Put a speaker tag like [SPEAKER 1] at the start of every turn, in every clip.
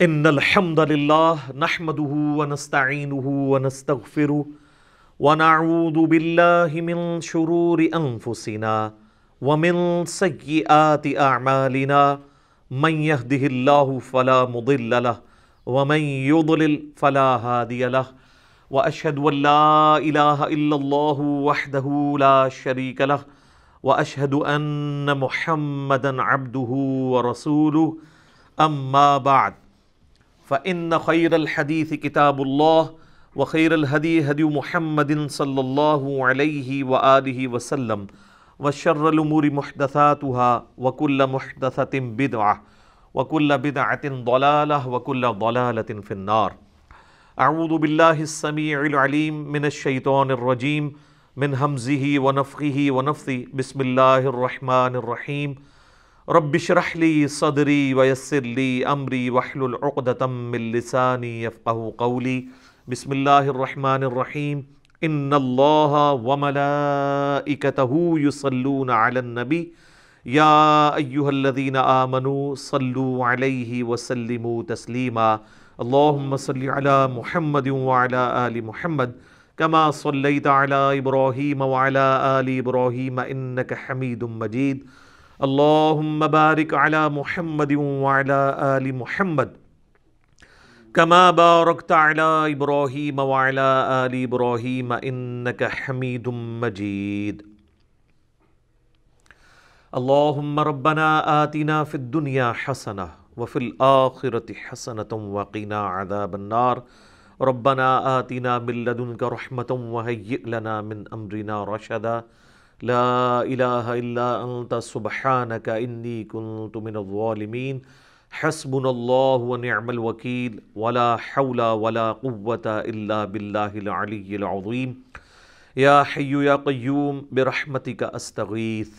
[SPEAKER 1] ان الحمد للہ نحمده ونستعینه ونستغفره ونعوذ باللہ من شرور انفسنا ومن سیئات اعمالنا من يهده اللہ فلا مضل له ومن يضلل فلا هادی له واشهد ان لا الہ الا اللہ وحدہ لا شریک له واشهد ان محمدا عبدہ ورسولہ اما بعد فإن خير الحديث كتاب الله وخير الهدي هدي محمد صلى الله عليه وآله وسلم وشر الأمور محدثاتها وكل محدثة بدعة وكل بدعة ضلالة وكل ضلالة في النار. أعوذ بالله السميع العليم من الشيطان الرجيم من همزه ونفخه ونفثه. بسم الله الرحمن الرحيم. رب اشرح لي صدري ويسر لي امري واحلل عقدة من لساني يفقهوا قولي. بسم الله الرحمن الرحيم. ان الله وملائكته يصلون على النبي يا ايها الذين آمنوا صلوا عليه وسلموا تسليما. اللهم صل على محمد وعلى آل محمد كما صليت على ابراهيم وعلى آل ابراهيم انك حميد مجيد. اللہم بارک علی محمد وعلی آل محمد کما بارکت علی ابراہیم وعلی آل ابراہیم انک حمید مجید. اللہم ربنا آتنا فی الدنیا حسنہ وفی الآخرۃ حسنۃ وقنا عذاب النار. ربنا آتنا من لدنک رحمۃ وہیئ لنا من امرنا رشدا. لا الہ الا انت سبحانک انی کنت من الظالمین. حسبنا اللہ ونعم الوکیل ولا حول ولا قوة الا باللہ العلی العظیم. یا حی یا قیوم برحمتک استغیث.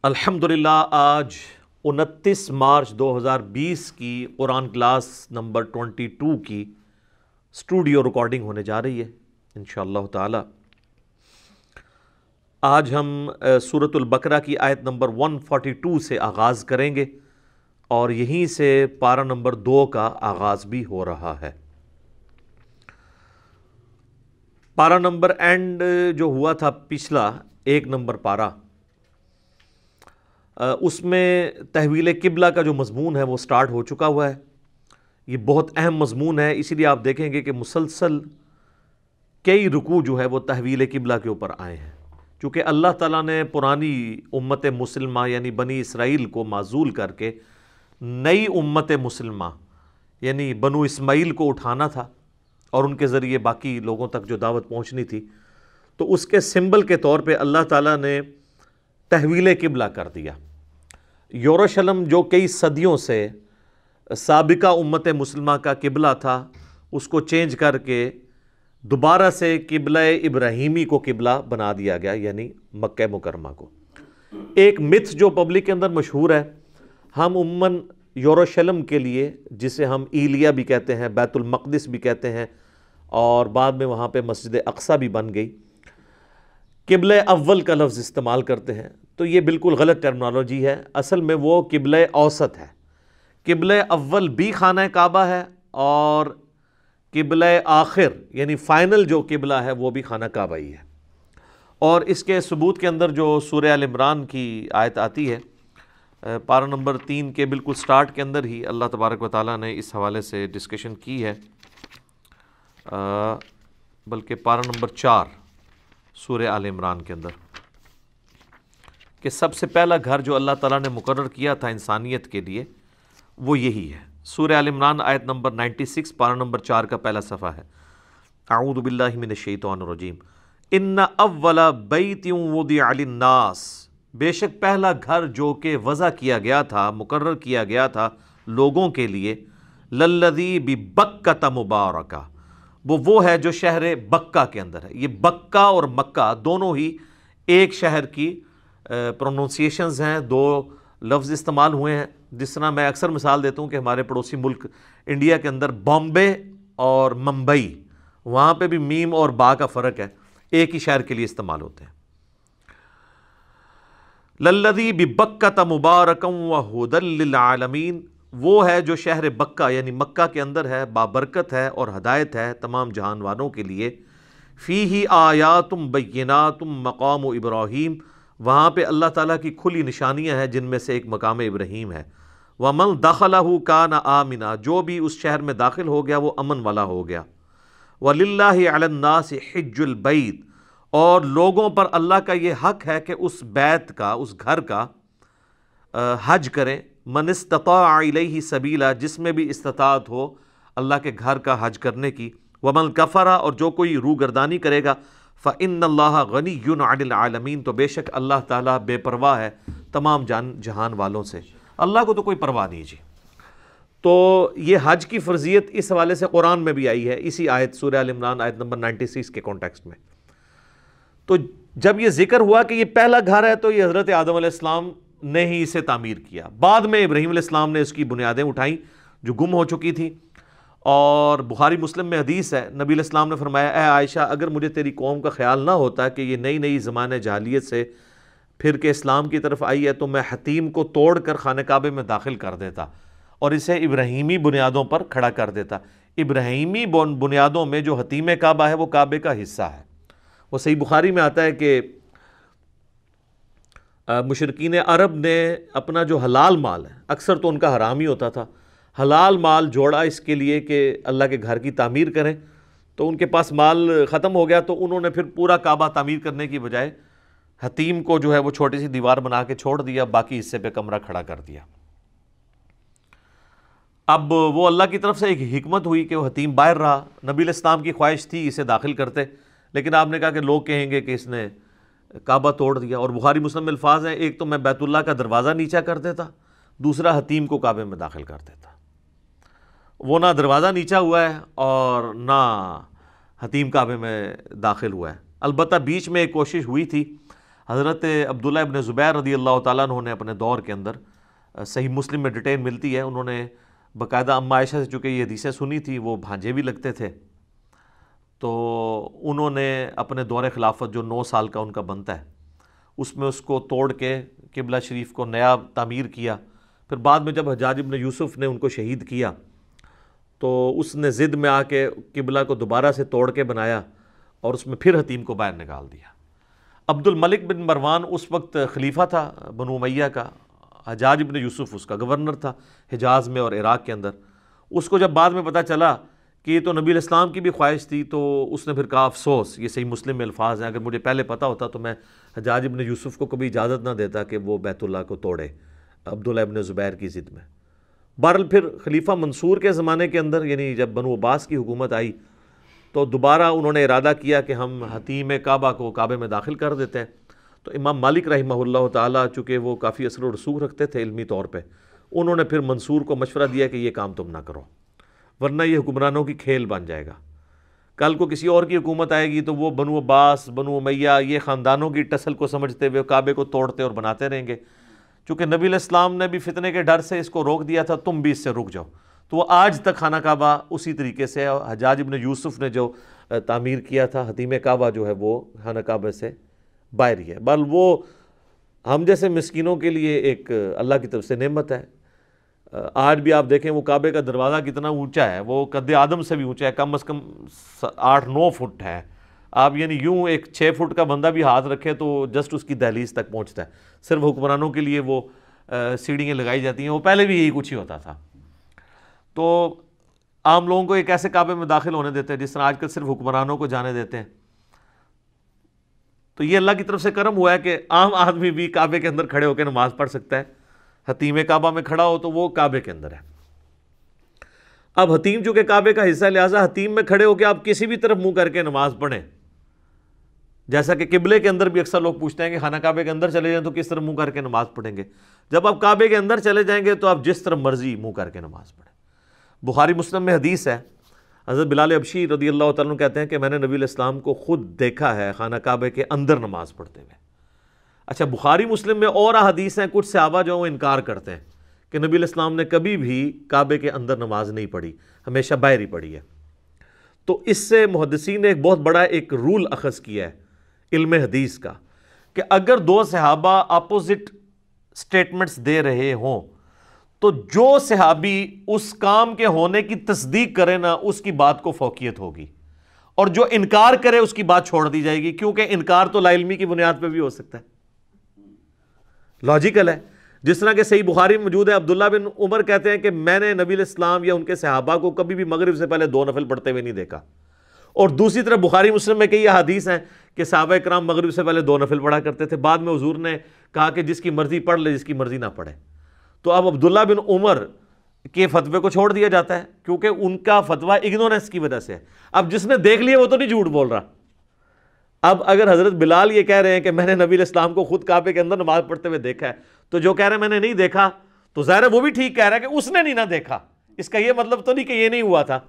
[SPEAKER 1] الحمدللہ آج 29 مارچ 2020 کی قرآن کلاس نمبر 22 کی اسٹوڈیو ریکارڈنگ ہونے جا رہی ہے انشاءاللہ تعالی. آج ہم سورۃ البقرہ کی آیت نمبر 142 سے آغاز کریں گے اور یہیں سے پارہ نمبر 2 کا آغاز بھی ہو رہا ہے. پارہ نمبر اینڈ جو ہوا تھا پچھلا 1 نمبر پارہ، اس میں تحویل قبلہ کا جو مضمون ہے وہ سٹارٹ ہو چکا ہوا ہے. یہ بہت اہم مضمون ہے، اسی لیے آپ دیکھیں گے کہ مسلسل کئی رکوع جو ہے وہ تحویل قبلہ کے اوپر آئے ہیں، چونکہ اللہ تعالیٰ نے پرانی امت مسلمہ یعنی بنی اسرائیل کو معزول کر کے نئی امت مسلمہ یعنی بنو اسماعیل کو اٹھانا تھا اور ان کے ذریعے باقی لوگوں تک جو دعوت پہنچنی تھی. تو اس کے سمبل کے طور پہ اللہ تعالیٰ نے تحویل قبلہ کر دیا. یروشلم جو کئی صدیوں سے سابقہ امت مسلمہ کا قبلہ تھا اس کو چینج کر کے دوبارہ سے قبلہ ابراہیمی کو قبلہ بنا دیا گیا، یعنی مکہ مکرمہ کو. ایک متھ جو پبلک کے اندر مشہور ہے، ہم عموماً یروشلم کے لیے جسے ہم ایلیا بھی کہتے ہیں، بیت المقدس بھی کہتے ہیں اور بعد میں وہاں پہ مسجد اقصیٰ بھی بن گئی، قبلہ اول کا لفظ استعمال کرتے ہیں. تو یہ بالکل غلط ٹرمنالوجی ہے. اصل میں وہ قبلہ اوسط ہے. قبلہ اول بھی خانہ کعبہ ہے اور قبلہ آخر یعنی فائنل جو قبلہ ہے وہ بھی خانہ کعبہ ہی ہے. اور اس کے ثبوت کے اندر جو سورہ آل عمران کی آیت آتی ہے پارہ نمبر 3 کے بالکل سٹارٹ کے اندر ہی اللہ تبارک و تعالیٰ نے اس حوالے سے ڈسکشن کی ہے، بلکہ پارہ نمبر 4 سورہ آل عمران کے اندر، کہ سب سے پہلا گھر جو اللہ تعالیٰ نے مقرر کیا تھا انسانیت کے لیے وہ یہی ہے. سورہ آل عمران آیت نمبر 96 پارہ نمبر 4 کا پہلا صفحہ ہے. اعوذ باللہ من الشیطان الرجیم. ان اول بیت وضع للناس، بے شک پہلا گھر جو کہ وضع کیا گیا تھا، مقرر کیا گیا تھا لوگوں کے لیے، للذی ببکۃ مبارکہ، وہ ہے جو شہر بکہ کے اندر ہے. یہ بکہ اور مکہ دونوں ہی ایک شہر کی پروننسیشنز ہیں، 2 لفظ استعمال ہوئے ہیں. جس طرح میں اکثر مثال دیتا ہوں کہ ہمارے پڑوسی ملک انڈیا کے اندر بامبے اور ممبئی، وہاں پہ بھی میم اور با کا فرق ہے، ایک ہی شہر کے لیے استعمال ہوتے ہیں. للذی ببکۃ مبارکا وہدی للعالمین، وہ ہے جو شہر بکہ یعنی مکہ کے اندر ہے، بابرکت ہے اور ہدایت ہے تمام جہان والوں کے لیے۔ فیہ آیات بینات مقام ابراہیم، وہاں پہ اللہ تعالیٰ کی کھلی نشانیاں ہیں جن میں سے ایک مقام ابراہیم ہے۔ ومن دخلہ کان آمنا، جو بھی اس شہر میں داخل ہو گیا وہ امن والا ہو گیا۔ وَلِلَّهِ عَلَى النَّاسِ حِجُّ الْبَيْتِ، اور لوگوں پر اللہ کا یہ حق ہے کہ اس بیت کا، اس گھر کا حج کریں۔ من استطاع الیہ سبیلا، جس میں بھی استطاعت ہو اللہ کے گھر کا حج کرنے کی۔ ومن کفر، اور جو کوئی روگردانی کرے گا، فإن اللہ غنی عن العالمین، تو بے شک اللہ تعالیٰ بے پرواہ ہے تمام جہان والوں سے، اللہ کو تو کوئی پرواہ نہیں جی۔ تو یہ حج کی فرضیت اس حوالے سے قرآن میں بھی آئی ہے، اسی آیت سورہ ال عمران آیت نمبر 96 کے کانٹیکسٹ میں۔ تو جب یہ ذکر ہوا کہ یہ پہلا گھر ہے تو یہ حضرت آدم علیہ السلام نے ہی اسے تعمیر کیا، بعد میں ابراہیم علیہ السلام نے اس کی بنیادیں اٹھائیں جو گم ہو چکی تھیں۔ اور بخاری مسلم میں حدیث ہے، نبی علیہ السلام نے فرمایا، اے عائشہ، اگر مجھے تیری قوم کا خیال نہ ہوتا کہ یہ نئی زمانہ جاہلیت سے پھر کے اسلام کی طرف آئی ہے تو میں حتیم کو توڑ کر خانہ کعبے میں داخل کر دیتا اور اسے ابراہیمی بنیادوں پر کھڑا کر دیتا۔ ابراہیمی بنیادوں میں جو حتیم کعبہ ہے وہ کعبے کا حصہ ہے۔ وہ صحیح بخاری میں آتا ہے کہ مشرکین عرب نے اپنا جو حلال مال ہے، اکثر تو ان کا حرام ہی ہوتا تھا، حلال مال جوڑا اس کے لیے کہ اللہ کے گھر کی تعمیر کریں، تو ان کے پاس مال ختم ہو گیا تو انہوں نے پھر پورا کعبہ تعمیر کرنے کی بجائے حتیم کو جو ہے وہ چھوٹی سی دیوار بنا کے چھوڑ دیا، باقی حصے پہ کمرہ کھڑا کر دیا۔ اب وہ اللہ کی طرف سے ایک حکمت ہوئی کہ وہ حتیم باہر رہا، نبی علیہ السلام کی خواہش تھی اسے داخل کرتے، لیکن آپ نے کہا کہ لوگ کہیں گے کہ اس نے کعبہ توڑ دیا۔ اور بخاری مسلم میں الفاظ ہیں، ایک تو میں بیت اللہ کا دروازہ نیچا کر دیتا، دوسرا حتیم کو کعبے میں داخل کر دیتا۔ وہ نہ دروازہ نیچا ہوا ہے اور نہ حتیم کعبے میں داخل ہوا ہے۔ البتہ بیچ میں ایک کوشش ہوئی تھی، حضرت عبداللہ ابن زبیر رضی اللہ تعالیٰ عنہ نے اپنے دور کے اندر، صحیح مسلم میں ڈیٹیل ملتی ہے، انہوں نے باقاعدہ اماں عائشہ سے چونکہ یہ حدیثیں سنی تھی، وہ بھانجے بھی لگتے تھے، تو انہوں نے اپنے دور خلافت جو 9 سال کا ان کا بنتا ہے اس میں اس کو توڑ کے قبلہ شریف کو نیا تعمیر کیا۔ پھر بعد میں جب حجاج ابن یوسف نے ان کو شہید کیا تو اس نے ضد میں آ کے قبلہ کو دوبارہ سے توڑ کے بنایا اور اس میں پھر حتیم کو باہر نکال دیا۔ عبد الملک بن مروان اس وقت خلیفہ تھا بنو امیہ کا، حجاج ابن یوسف اس کا گورنر تھا حجاز میں اور عراق کے اندر۔ اس کو جب بعد میں پتہ چلا کہ یہ تو نبی علیہ السلام کی بھی خواہش تھی تو اس نے پھر کہا افسوس، یہ صحیح مسلم میں الفاظ ہیں، اگر مجھے پہلے پتہ ہوتا تو میں حجاج ابن یوسف کو کبھی اجازت نہ دیتا کہ وہ بیت اللہ کو توڑے عبداللہ ابن زبیر کی ضد میں۔ بہرحال پھر خلیفہ منصور کے زمانے کے اندر، یعنی جب بنو عباس کی حکومت آئی تو دوبارہ انہوں نے ارادہ کیا کہ ہم حتیم کعبہ کو کعبے میں داخل کر دیتے ہیں۔ تو امام مالک رحمہ اللہ تعالیٰ چونکہ وہ کافی اثر و رسوخ رکھتے تھے علمی طور پہ، انہوں نے پھر منصور کو مشورہ دیا کہ یہ کام تم نہ کرو، ورنہ یہ حکمرانوں کی کھیل بن جائے گا۔ کل کو کسی اور کی حکومت آئے گی تو وہ بنو عباس، بنو امیہ، یہ خاندانوں کی ٹسل کو سمجھتے ہوئے کعبے کو توڑتے اور بناتے رہیں گے۔ چونکہ نبی علیہ السلام نے بھی فتنے کے ڈر سے اس کو روک دیا تھا، تم بھی اس سے رک جاؤ، تو وہ آج تک خانہ کعبہ اسی طریقے سے، حجاج ابن یوسف نے جو تعمیر کیا تھا حتیم کعبہ جو ہے وہ خانہ کعبہ سے باہر ہی ہے۔ بل وہ ہم جیسے مسکینوں کے لیے ایک اللہ کی طرف سے نعمت ہے۔ آج بھی آپ دیکھیں وہ کعبے کا دروازہ کتنا اونچا ہے، وہ قد آدم سے بھی اونچا ہے، کم از کم 8-9 فٹ ہے۔ آپ یعنی یوں ایک 6 فٹ کا بندہ بھی ہاتھ رکھے تو جسٹ اس کی دہلیز تک پہنچتا ہے۔ صرف حکمرانوں کے لیے وہ سیڑھیاں لگائی جاتی ہیں، وہ پہلے بھی یہی کچھ ہی ہوتا تھا۔ تو عام لوگوں کو ایک ایسے کعبے میں داخل ہونے دیتے ہیں جس طرح آج کل صرف حکمرانوں کو جانے دیتے ہیں۔ تو یہ اللہ کی طرف سے کرم ہوا ہے کہ عام آدمی بھی کعبے کے اندر کھڑے ہو کے نماز پڑھ سکتا ہے۔ حتیم کعبہ میں کھڑا ہو تو وہ کعبے کے اندر ہے۔ اب حتیم چونکہ کعبے کا حصہ، لہٰذا حتیم میں کھڑے ہو کے آپ کسی بھی طرف منہ کر کے نماز پڑھیں، جیسا کہ قبلے کے اندر بھی اکثر لوگ پوچھتے ہیں کہ خانہ کعبے کے اندر چلے جائیں تو کس طرح منہ کر کے نماز پڑھیں گے۔ جب آپ کعبے کے اندر چلے جائیں گے تو آپ جس طرح مرضی منہ کر کے نماز پڑھیں۔ بخاری مسلم میں حدیث ہے، حضرت بلال حبشی رضی اللہ تعالیٰ عنہ کہتے ہیں کہ میں نے نبی علیہ السلام کو خود دیکھا ہے خانہ کعبے کے اندر نماز پڑھتے ہوئے۔ اچھا، بخاری مسلم میں اور حدیث ہیں، کچھ صحابہ جو وہ انکار کرتے ہیں کہ نبی علیہ السلام نے کبھی بھی کعبے کے اندر نماز نہیں پڑھی، ہمیشہ باہر ہی پڑھی ہے۔ تو اس سے محدثین نے ایک بہت بڑا ایک رول اخذ کیا ہے علم حدیث کا، کہ اگر دو صحابہ اپوزٹ سٹیٹمنٹس دے رہے ہوں تو جو صحابی اس کام کے ہونے کی تصدیق کرے نا اس کی بات کو فوقیت ہوگی، اور جو انکار کرے اس کی بات چھوڑ دی جائے گی، کیونکہ انکار تو لا علمی کی بنیاد پہ بھی ہو سکتا ہے، لاجیکل ہے۔ جس طرح کہ صحیح بخاری میں موجود ہے، عبداللہ بن عمر کہتے ہیں کہ میں نے نبی علیہ السلام یا ان کے صحابہ کو کبھی بھی مغرب سے پہلے 2 نفل پڑھتے ہوئے نہیں دیکھا، اور دوسری طرف بخاری مسلم میں کئی احادیث ہیں کہ صحابہ کرام مغرب سے پہلے 2 نفل پڑھا کرتے تھے، بعد میں حضور نے کہا کہ جس کی مرضی پڑھ لے، جس کی مرضی نہ پڑھے۔ تو اب عبداللہ بن عمر کے فتوے کو چھوڑ دیا جاتا ہے کیونکہ ان کا فتویٰ اگنورنس کی وجہ سے ہے۔ اب جس نے دیکھ لیا وہ تو نہیں جھوٹ بول رہا۔ اب اگر حضرت بلال یہ کہہ رہے ہیں کہ میں نے نبی علیہ السلام کو خود کعبے کے اندر نماز پڑھتے ہوئے دیکھا ہے، تو جو کہہ رہے ہیں میں نے نہیں دیکھا، تو ظاہر ہے وہ بھی ٹھیک کہہ رہا ہے کہ اس نے نہیں نہ دیکھا، اس کا یہ مطلب تو نہیں کہ یہ نہیں ہوا تھا۔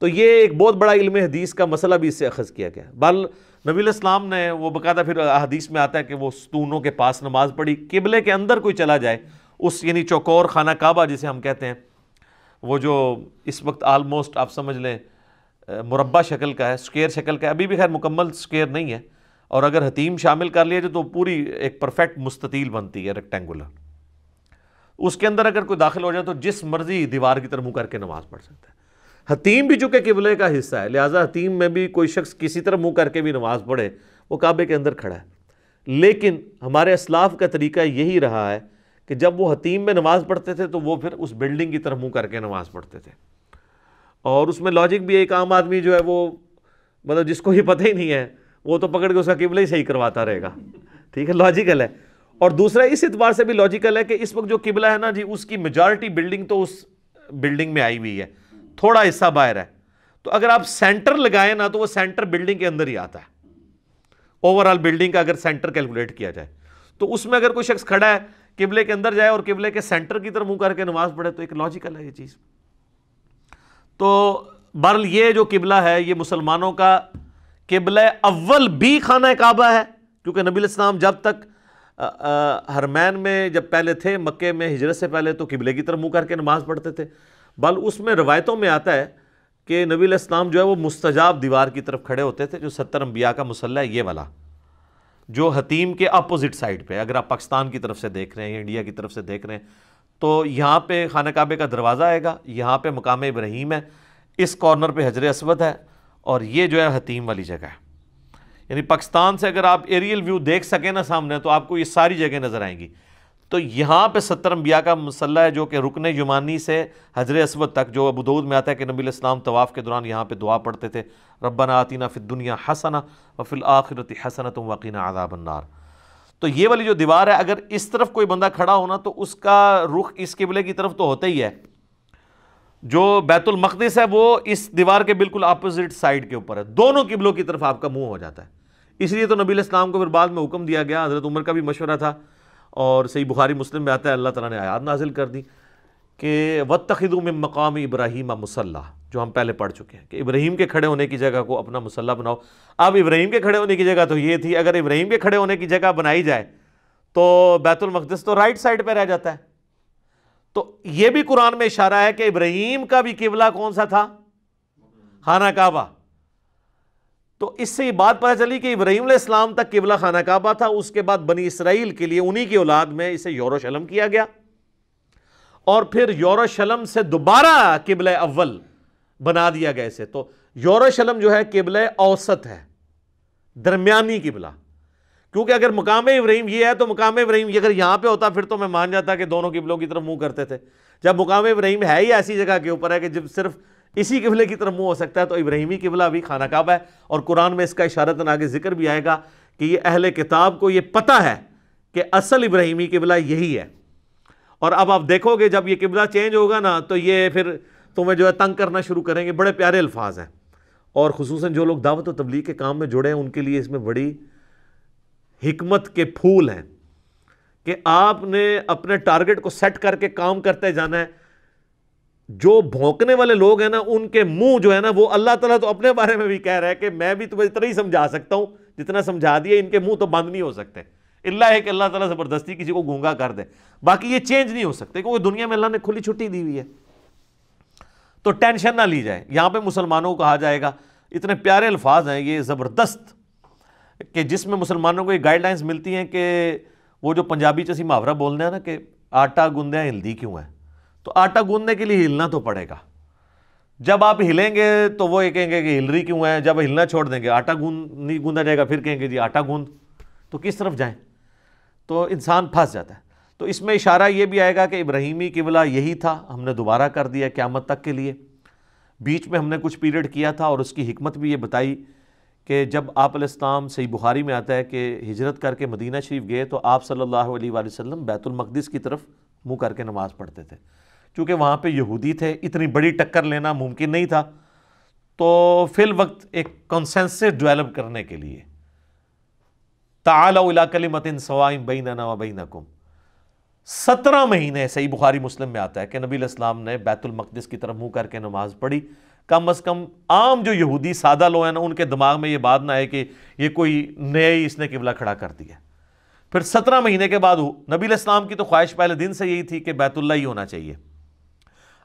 [SPEAKER 1] تو یہ ایک بہت بڑا علم حدیث کا مسئلہ بھی اس سے اخذ کیا گیا۔ بل نبی علیہ السلام نے وہ باقاعدہ پھر حدیث میں آتا ہے کہ وہ ستونوں کے پاس نماز پڑھی، قبلے کے اندر کوئی چلا جائے، اس یعنی چوکور خانہ کعبہ جسے ہم کہتے ہیں، وہ جو اس وقت آلموسٹ آپ سمجھ لیں مربع شکل کا ہے، سکوئر شکل کا ہے، ابھی بھی خیر مکمل سکوئر نہیں ہے، اور اگر حتیم شامل کر لیا جائے تو پوری ایک پرفیکٹ مستطیل بنتی ہے، ریکٹینگولر۔ اس کے اندر اگر کوئی داخل ہو جائے تو جس مرضی دیوار کی طرف منہ کر کے نماز پڑھ سکتا ہے۔ حتیم بھی چونکہ قبلے کا حصہ ہے، لہٰذا حتیم میں بھی کوئی شخص کسی طرح منہ کر کے بھی نماز پڑھے وہ کعبے کے اندر کھڑا ہے۔ لیکن ہمارے اسلاف کا طریقہ یہی رہا ہے کہ جب وہ حتیم میں نماز پڑھتے تھے تو وہ پھر اس بلڈنگ کی طرف منہ کر کے نماز پڑھتے تھے، اور اس میں لاجک بھی ایک عام آدمی جو ہے وہ مطلب جس کو یہ پتہ ہی نہیں ہے وہ تو پکڑ کے اس کا قبلہ ہی صحیح کرواتا رہے گا، ٹھیک ہے، لاجیکل ہے۔ اور دوسرا اس اعتبار سے بھی لاجیکل ہے کہ اس وقت جو قبلہ ہے نا جی، اس کی میجارٹی بلڈنگ تو اس بلڈنگ میں آئی ہوئی ہے، تھوڑا حصہ باہر ہے، تو اگر آپ سینٹر لگائیں نا تو وہ سینٹر بلڈنگ کے اندر ہی آتا ہے۔ اوورال بلڈنگ کا اگر سینٹر کیلکولیٹ کیا جائے تو اس میں اگر کوئی شخص کھڑا ہے قبلے کے اندر جائے اور قبلے کے سینٹر کی طرف منہ کر کے نماز پڑھے تو ایک لاجیکل ہے یہ چیز۔ تو بہرحال یہ جو قبلہ ہے یہ مسلمانوں کا قبلہ اول بھی خانہ کعبہ ہے، کیونکہ نبی علیہ السلام جب تک حرمین میں جب پہلے تھے، مکے میں ہجرت سے پہلے، تو قبلے کی طرف منہ کر کے نماز پڑھتے تھے۔ بل اس میں روایتوں میں آتا ہے کہ نبی علیہ السلام جو ہے وہ مستجاب دیوار کی طرف کھڑے ہوتے تھے، جو 70 انبیاء کا مصلی ہے یہ والا، جو حتیم کے اپوزٹ سائڈ پہ، اگر آپ پاکستان کی طرف سے دیکھ رہے ہیں یا انڈیا کی طرف سے دیکھ رہے ہیں تو یہاں پہ خانہ کعبے کا دروازہ آئے گا، یہاں پہ مقام ابراہیم ہے، اس کارنر پہ حجر اسود ہے، اور یہ جو ہے حتیم والی جگہ ہے۔ یعنی پاکستان سے اگر آپ ایریل ویو دیکھ سکیں نا سامنے تو آپ کو یہ ساری جگہ نظر آئیں گی۔ تو یہاں پہ 70 انبیاء کا مصلی ہے، جو کہ رکن یمانی سے حجر اسود تک، جو ابو داؤد میں آتا ہے کہ نبی علیہ السلام طواف کے دوران یہاں پہ دعا پڑھتے تھے، ربنا آتینا فی الدنیا حسنہ وفی الآخرۃ حسنۃ وقنا عذاب النار۔ تو یہ والی جو دیوار ہے، اگر اس طرف کوئی بندہ کھڑا ہونا تو اس کا رخ اس قبلے کی طرف تو ہوتا ہی ہے۔ جو بیت المقدس ہے وہ اس دیوار کے بالکل اپوزٹ سائڈ کے اوپر ہے، دونوں قبلوں کی طرف آپ کا منہ ہو جاتا ہے۔ اس لیے تو نبی علیہ السلام کو پھر بعد میں حکم دیا گیا، حضرت عمر کا بھی مشورہ تھا، اور صحیح بخاری مسلم میں آتا ہے اللہ تعالیٰ نے آیات نازل کر دی کہ وَاتَّخِذُوا مِن مَّقَامِ إِبْرَاهِيمَ مُصَلَّىٰ، جو ہم پہلے پڑھ چکے ہیں کہ ابراہیم کے کھڑے ہونے کی جگہ کو اپنا مصلی بناؤ۔ اب ابراہیم کے کھڑے ہونے کی جگہ تو یہ تھی، اگر ابراہیم کے کھڑے ہونے کی جگہ بنائی جائے تو بیت المقدس تو رائٹ سائڈ پہ رہ جاتا ہے۔ تو یہ بھی قرآن میں اشارہ ہے کہ ابراہیم کا بھی قبلہ کون سا تھا؟ خانہ کعبہ۔ تو اس سے یہ بات پتہ چلی کہ ابراہیم علیہ السلام تک قبلہ خانہ کعبہ تھا، اس کے بعد بنی اسرائیل کے لیے انہی کی اولاد میں اسے یروشلم کیا گیا، اور پھر یروشلم سے دوبارہ قبلہ اول بنا دیا گیا اسے۔ تو یروشلم جو ہے قبلہ اوسط ہے، درمیانی قبلہ، کیونکہ اگر مقام ابراہیم یہ ہے تو مقام ابراہیم اگر یہاں پہ ہوتا پھر تو میں مان جاتا کہ دونوں قبلوں کی طرف منہ کرتے تھے۔ جب مقام ابراہیم ہے ہی ایسی جگہ کے اوپر ہے کہ جب صرف اسی قبلے کی طرف منہ ہو سکتا ہے، تو ابراہیمی قبلہ بھی خانہ کعبہ ہے، اور قرآن میں اس کا اشارتاً آگے ذکر بھی آئے گا کہ یہ اہل کتاب کو یہ پتہ ہے کہ اصل ابراہیمی قبلہ یہی ہے۔ اور اب آپ دیکھو گے جب یہ قبلہ چینج ہوگا نا تو یہ پھر تمہیں جو ہے تنگ کرنا شروع کریں گے۔ بڑے پیارے الفاظ ہیں، اور خصوصاً جو لوگ دعوت و تبلیغ کے کام میں جڑے ہیں ان کے لیے اس میں بڑی حکمت کے پھول ہیں کہ آپ نے اپنے ٹارگٹ کو سیٹ کر کے کام کرتے جانا ہے۔ جو بھونکنے والے لوگ ہیں نا ان کے منہ جو ہے نا، وہ اللہ تعالیٰ تو اپنے بارے میں بھی کہہ رہا ہے کہ میں بھی تمہیں اتنا ہی سمجھا سکتا ہوں جتنا سمجھا دیا، ان کے منہ تو بند نہیں ہو سکتے، اللہ ہے کہ اللہ تعالیٰ زبردستی کسی کو گونگا کر دے، باقی یہ چینج نہیں ہو سکتے، کیونکہ دنیا میں اللہ نے کھلی چھٹی دی ہوئی ہے۔ تو ٹینشن نہ لی جائے، یہاں پہ مسلمانوں کو کہا جائے گا، اتنے پیارے الفاظ ہیں یہ زبردست کہ جس میں مسلمانوں کو یہ گائیڈ لائنز ملتی ہیں کہ وہ جو پنجابی چسی محاورہ بولنے ہیں نا کہ آٹا گوندے ہیں ہلدی کیوں ہے، تو آٹا گوندنے کے لیے ہلنا تو پڑے گا، جب آپ ہلیں گے تو وہ یہ کہیں گے کہ ہل رہی کیوں ہے، جب ہلنا چھوڑ دیں گے آٹا نہیں گوندا جائے گا، پھر کہیں گے جی آٹا گوند، تو کس طرف جائیں؟ تو انسان پھنس جاتا ہے۔ تو اس میں اشارہ یہ بھی آئے گا کہ ابراہیمی قبلہ یہی تھا، ہم نے دوبارہ کر دیا قیامت تک کے لیے۔ بیچ میں ہم نے کچھ پیریڈ کیا تھا اور اس کی حکمت بھی یہ بتائی کہ جب آپ علیہ السلام، صحیح بخاری میں آتا ہے کہ ہجرت کر کے مدینہ شریف گئے تو آپ صلی اللہ علیہ وآلہ وسلم بیت المقدس کی طرف منہ کر کے نماز پڑھتے تھے، چونکہ وہاں پہ یہودی تھے، اتنی بڑی ٹکر لینا ممکن نہیں تھا، تو فی الوقت ایک کنسنسس ڈیولپ کرنے کے لیے تعالوا الی کلمۃ سواء بیننا وبینکم 17 مہینے، صحیح بخاری مسلم میں آتا ہے کہ نبی علیہ السلام نے بیت المقدس کی طرف منہ کر کے نماز پڑھی۔ کم از کم عام جو یہودی سادہ لوگ ہیں نا، ان کے دماغ میں یہ بات نہ آئے کہ یہ کوئی نیا ہی اس نے قبلہ کھڑا کر دیا۔ پھر 17 مہینے کے بعد نبی علیہ السلام کی تو خواہش پہلے دن سے یہی تھی کہ بیت اللہ ہی ہونا چاہیے،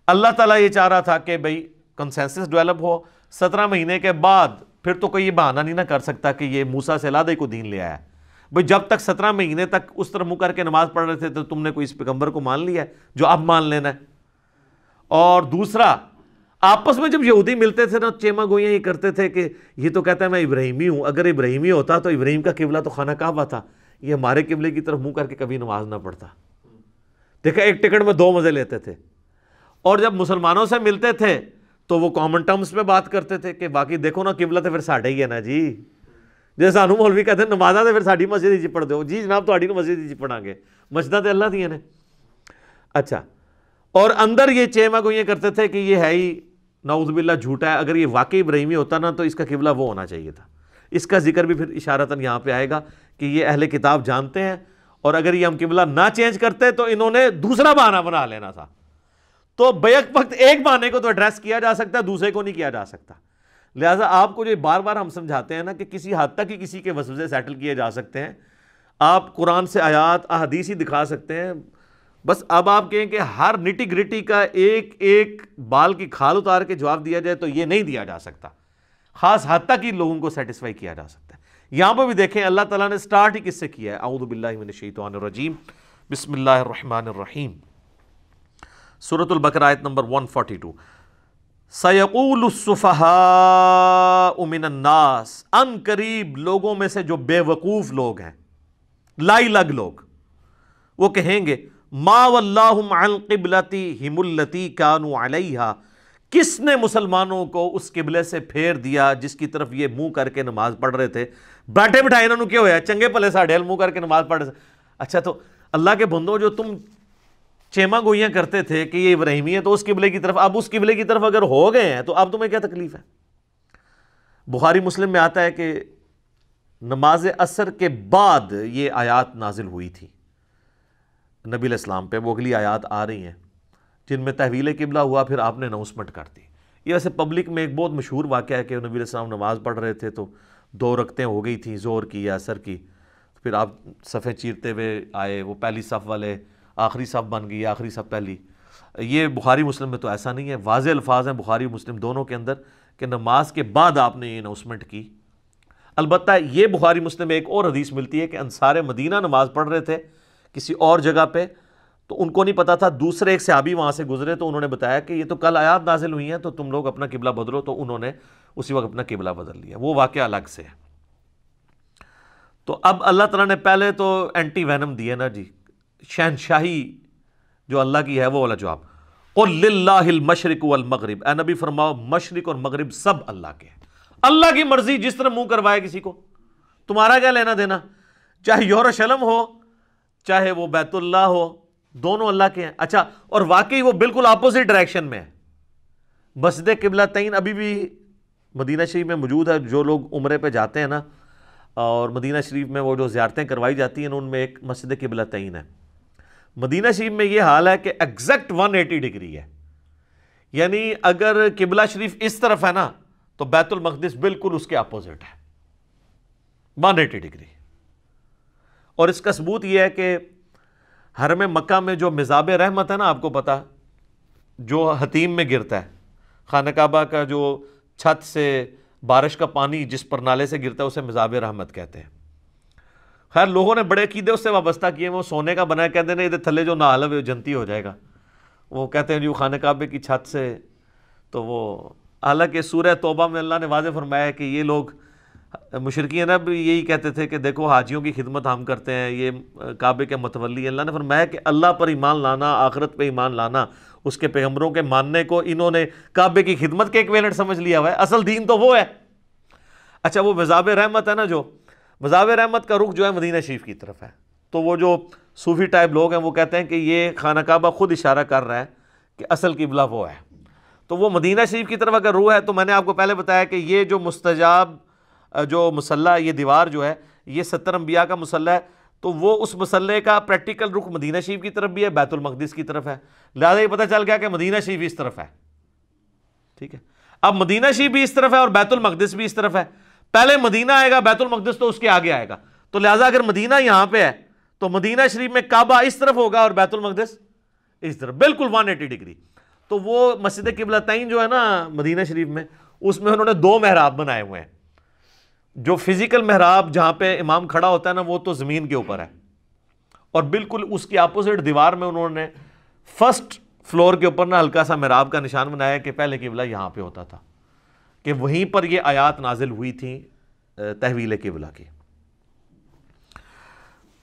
[SPEAKER 1] اللہ تعالیٰ یہ چاہ رہا تھا کہ بھئی کنسنسس ڈیولپ ہو۔ 17 مہینے کے بعد پھر تو کوئی یہ بہانہ نہیں نہ کر سکتا کہ یہ موسیٰ سے علیحدہ کو دین لے آیا ہے۔ بھئی جب تک 17 مہینے تک اس طرح منہ کر کے نماز پڑھ رہے تھے تو تم نے کوئی اس پیغمبر کو مان لیا ہے جو اب مان لینا ہے۔ اور دوسرا، آپس میں جب یہودی ملتے تھے نا، چیما گوئیاں یہ کرتے تھے کہ یہ تو کہتا ہے میں ابراہیمی ہوں، اگر ابراہیمی ہوتا تو ابراہیم کا قبلہ تو خانہ کعبہ تھا، یہ ہمارے قبلے کی طرف منہ کر کے کبھی نماز نہ پڑھتا۔ دیکھا، ایک ٹکٹ میں 2 مزے لیتے تھے۔ اور جب مسلمانوں سے ملتے تھے تو وہ کامن ٹرمز پہ بات کرتے تھے کہ باقی دیکھو نا قبلہ تو پھر ساڈا ہی ہے نا جی، جیسے سانو مولوی کہتے ہیں نمازاں تے پھر ساڈی مسجد ہی پڑھ دو، جی جناب تہاڈی مسجد ہی پڑھاں گے، مسجداں تے اللہ دیاں نے۔ اچھا، اور اندر یہ چیما گوئیاں کرتے تھے کہ یہ ہے ہی نعوذ باللہ جھوٹا ہے، اگر یہ واقعی ابراہیمی ہوتا نا تو اس کا قبلہ وہ ہونا چاہیے تھا۔ اس کا ذکر بھی پھر اشارتاً یہاں پہ آئے گا کہ یہ اہل کتاب جانتے ہیں، اور اگر یہ ہم قبلہ نہ چینج کرتے تو انہوں نے دوسرا بہانہ بنا لینا تھا۔ تو بیک وقت ایک بہانے کو تو ایڈریس کیا جا سکتا ہے، دوسرے کو نہیں کیا جا سکتا۔ لہٰذا آپ کو جو بار بار ہم سمجھاتے ہیں نا کہ کسی حد تک ہی کسی کے وسوسے سیٹل کیے جا سکتے ہیں، آپ قرآن سے آیات احادیث ہی دکھا سکتے ہیں، بس اب آپ کہیں کہ ہر نٹی گریٹی کا ایک ایک بال کی کھال اتار کے جواب دیا جائے تو یہ نہیں دیا جا سکتا، خاص حد تک ہی لوگوں کو سیٹسفائی کیا جا سکتا ہے۔ یہاں پہ بھی دیکھیں اللہ تعالیٰ نے سٹارٹ ہی کس سے کیا ہے، اعوذ باللہ من الشیطان الرجیم، بسم اللہ الرحمن الرحیم، سورۃ البقرہ آیت نمبر 142۔ سَيَقُولُ السُّفَهَاءُ مِنَ النَّاسِ، ان قریب لوگوں میں سے جو بے وقوف لوگ ہیں، لائی لگ لوگ، وہ کہیں گے ما وَلَّاهُمْ عَنْ قِبْلَتِهِمُ الَّتِي كَانُوا عَلَيْهَا، کس نے مسلمانوں کو اس قبلے سے پھیر دیا جس کی طرف یہ منہ کر کے نماز پڑھ رہے تھے؟ بیٹھے بٹھائے انہوں نے کیا ہویا، چنگے پلے ساڑھے منہ کر کے نماز پڑھ رہے تھے۔ اچھا، تو اللہ کے بندوں، جو تم چیما گوئیاں کرتے تھے کہ یہ ابراہیمی ہے تو اس قبلے کی طرف، اب اس قبلے کی طرف اگر ہو گئے ہیں تو اب تمہیں کیا تکلیف ہے؟ بخاری مسلم میں آتا ہے کہ نماز عصر کے بعد یہ آیات نازل ہوئی تھی نبی علیہ السلام پہ، وہ اگلی آیات آ رہی ہیں جن میں تحویل قبلہ ہوا، پھر آپ نے اناؤنسمنٹ کر دی۔ یہ ویسے پبلک میں ایک بہت مشہور واقعہ ہے کہ نبی علیہ السلام نماز پڑھ رہے تھے تو 2 رکعتیں ہو گئی تھیں ظہر کی یا عصر کی، پھر آپ صفیں چیرتے ہوئے آئے، وہ پہلی صف والے آخری صف بن گئی، آخری صف پہلی۔ یہ بخاری مسلم میں تو ایسا نہیں ہے، واضح الفاظ ہیں بخاری مسلم دونوں کے اندر کہ نماز کے بعد آپ نے یہ اناؤنسمنٹ کی۔ البتہ یہ بخاری مسلم میں ایک اور حدیث ملتی ہے کہ انصار مدینہ نماز پڑھ رہے تھے کسی اور جگہ پہ، تو ان کو نہیں پتا تھا، دوسرے ایک صحابی وہاں سے گزرے تو انہوں نے بتایا کہ یہ تو کل آیات نازل ہوئی ہیں تو تم لوگ اپنا قبلہ بدلو، تو انہوں نے اسی وقت اپنا قبلہ بدل لیا۔ وہ واقعہ الگ سے ہے۔ تو اب اللہ تعالیٰ نے پہلے تو اینٹی وینم دیے نا جی، شہنشاہی جو اللہ کی ہے وہ والا جواب، قُلْ لِلَّهِ الْمَشْرِقُ وَالْمَغْرِبُ، اے نبی فرماؤ مشرق اور مغرب سب اللہ کے ہیں، اللہ کی مرضی جس طرح منہ کروائے کسی کو، تمہارا کیا لینا دینا، چاہے یورشلم ہو چاہے وہ بیت اللہ ہو، دونوں اللہ کے ہیں۔ اچھا، اور واقعی وہ بالکل اپوزٹ ڈائریکشن میں ہے۔ مسجد قبلتین ابھی بھی مدینہ شریف میں موجود ہے، جو لوگ عمرے پہ جاتے ہیں نا، اور مدینہ شریف میں وہ جو زیارتیں کروائی جاتی ہیں ان میں ایک مسجد قبلتین ہے۔ مدینہ شریف میں یہ حال ہے کہ ایگزیکٹ 180 ڈگری ہے، یعنی اگر قبلہ شریف اس طرف ہے نا تو بیت المقدس بالکل اس کے اپوزٹ ہے، 180 ڈگری۔ اور اس کا ثبوت یہ ہے کہ حرم مکہ میں جو مزاب رحمت ہے نا، آپ کو پتا جو حتیم میں گرتا ہے، خانہ کعبہ کا جو چھت سے بارش کا پانی جس پر نالے سے گرتا ہے اسے مذاب رحمت کہتے ہیں۔ خیر لوگوں نے بڑے عقیدے اس سے وابستہ کیے، وہ سونے کا بنا ہے، کہتے ہیں ادھر تھلے جو نہ حلو جنتی ہو جائے گا، وہ کہتے ہیں جو خانہ کعبے کی چھت سے، تو وہ حالانکہ سورہ توبہ میں اللہ نے واضح فرمایا ہے کہ یہ لوگ مشرکین عرب یہی کہتے تھے کہ دیکھو حاجیوں کی خدمت ہم کرتے ہیں، یہ کعبے کے متولی ہیں۔ اللہ نے فرمایا کہ اللہ پر ایمان لانا، آخرت پہ ایمان لانا، اس کے پیغمبروں کے ماننے کو انہوں نے کعبے کی خدمت کے ایکویلنٹ سمجھ لیا ہوا ہے، اصل دین تو وہ ہے۔ اچھا وہ مذاب رحمت ہے نا، جو مذاب رحمت کا رخ جو ہے مدینہ شریف کی طرف ہے، تو وہ جو صوفی ٹائپ لوگ ہیں وہ کہتے ہیں کہ یہ خانہ کعبہ خود اشارہ کر رہا ہے کہ اصل قبلہ وہ ہے، تو وہ مدینہ شریف کی طرف اگر روح ہے تو میں نے آپ کو پہلے بتایا کہ یہ جو مستجاب جو مسلح، یہ دیوار جو ہے یہ 70 انبیاء کا مسلح ہے، تو وہ اس مسلح کا پریکٹیکل رخ مدینہ شریف کی طرف بھی ہے، بیت المقدس کی طرف ہے، لہٰذا یہ پتہ چل گیا کہ مدینہ شریف اس طرف ہے، ٹھیک ہے۔ اب مدینہ شریف بھی اس طرف ہے اور بیت المقدس بھی اس طرف ہے، پہلے مدینہ آئے گا، بیت المقدس تو اس کے آگے آئے گا، تو لہٰذا اگر مدینہ یہاں پہ ہے تو مدینہ شریف میں کعبہ اس طرف ہوگا اور بیت المقدس اس طرف، بالکل 180 ڈگری۔ تو وہ مسجد قبلتین جو ہے نا مدینہ شریف میں، اس میں انہوں نے 2 محراب بنائے ہوئے ہیں، جو فزیکل محراب جہاں پہ امام کھڑا ہوتا ہے نا وہ تو زمین کے اوپر ہے، اور بالکل اس کی اپوزٹ دیوار میں انہوں نے فرسٹ فلور کے اوپر نا ہلکا سا محراب کا نشان بنایا کہ پہلے قبلہ یہاں پہ ہوتا تھا، کہ وہیں پر یہ آیات نازل ہوئی تھیں تحویل قبلہ کی۔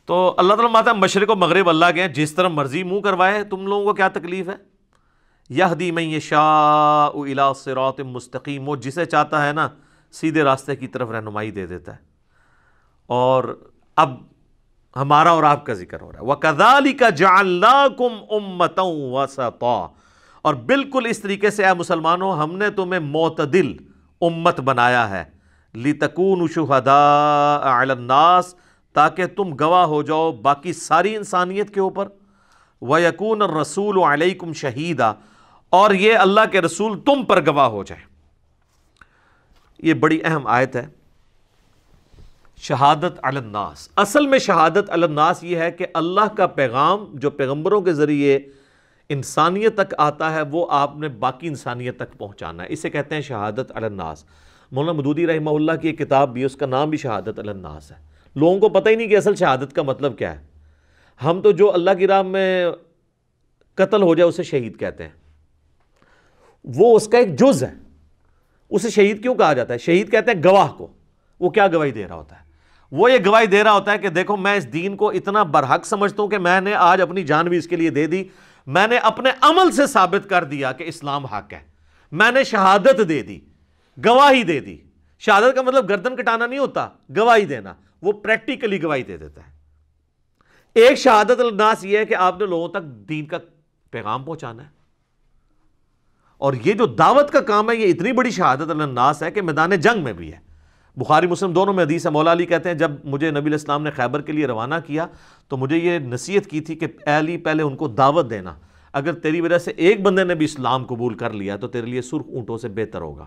[SPEAKER 1] تو اللہ تعالیٰ ماتا مشرق و مغرب اللہ کے ہیں، جس طرح مرضی منہ کروائے، تم لوگوں کو کیا تکلیف ہے؟ یہدی من یشاء الی صراط مستقیم، وہ جسے چاہتا ہے نا سیدھے راستے کی طرف رہنمائی دے دیتا ہے۔ اور اب ہمارا اور آپ کا ذکر ہو رہا ہے، وَكَذَلِكَ جَعَلْنَاكُمْ أُمَّةً وَسَطًا، اور بالکل اس طریقے سے اے مسلمانوں ہم نے تمہیں معتدل امت بنایا ہے، لِتَكُونُوا شُهَدَاءَ عَلَى النَّاسِ، تاکہ تم گواہ ہو جاؤ باقی ساری انسانیت کے اوپر، وَيَكُونَ الرَّسُولُ عَلَيْكُمْ شَهِيدًا، اور یہ اللہ کے رسول تم پر گواہ ہو جائے۔ یہ بڑی اہم آیت ہے، شہادت علی الناس۔ اصل میں شہادت علی الناس یہ ہے کہ اللہ کا پیغام جو پیغمبروں کے ذریعے انسانیت تک آتا ہے وہ آپ نے باقی انسانیت تک پہنچانا ہے، اسے کہتے ہیں شہادت علی الناس۔ مولانا مودودی رحمہ اللہ کی ایک کتاب بھی، اس کا نام بھی شہادت علی الناس ہے۔ لوگوں کو پتہ ہی نہیں کہ اصل شہادت کا مطلب کیا ہے، ہم تو جو اللہ کی راہ میں قتل ہو جائے اسے شہید کہتے ہیں، وہ اس کا ایک جز ہے، اسے شہید کیوں کہا جاتا ہے؟ شہید کہتے ہیں گواہ کو، وہ کیا گواہی دے رہا ہوتا ہے؟ وہ یہ گواہی دے رہا ہوتا ہے کہ دیکھو میں اس دین کو اتنا برحق سمجھتا ہوں کہ میں نے آج اپنی جان بھی اس کے لیے دے دی، میں نے اپنے عمل سے ثابت کر دیا کہ اسلام حق ہے، میں نے شہادت دے دی، گواہی دے دی۔ شہادت کا مطلب گردن کٹانا نہیں ہوتا، گواہی دینا، وہ پریکٹیکلی گواہی دے دیتا ہے۔ ایک شہادت الناس یہ ہے کہ آپ نے لوگوں تک دین کا پیغام پہنچانا ہے، اور یہ جو دعوت کا کام ہے یہ اتنی بڑی شہادت الناس ہے کہ میدان جنگ میں بھی ہے۔ بخاری مسلم دونوں میں حدیث ہے، مولا علی کہتے ہیں جب مجھے نبی علیہ السلام نے خیبر کے لیے روانہ کیا تو مجھے یہ نصیحت کی تھی کہ اے علی پہلے ان کو دعوت دینا، اگر تیری وجہ سے ایک بندے نے بھی اسلام قبول کر لیا تو تیرے لیے سرخ اونٹوں سے بہتر ہوگا۔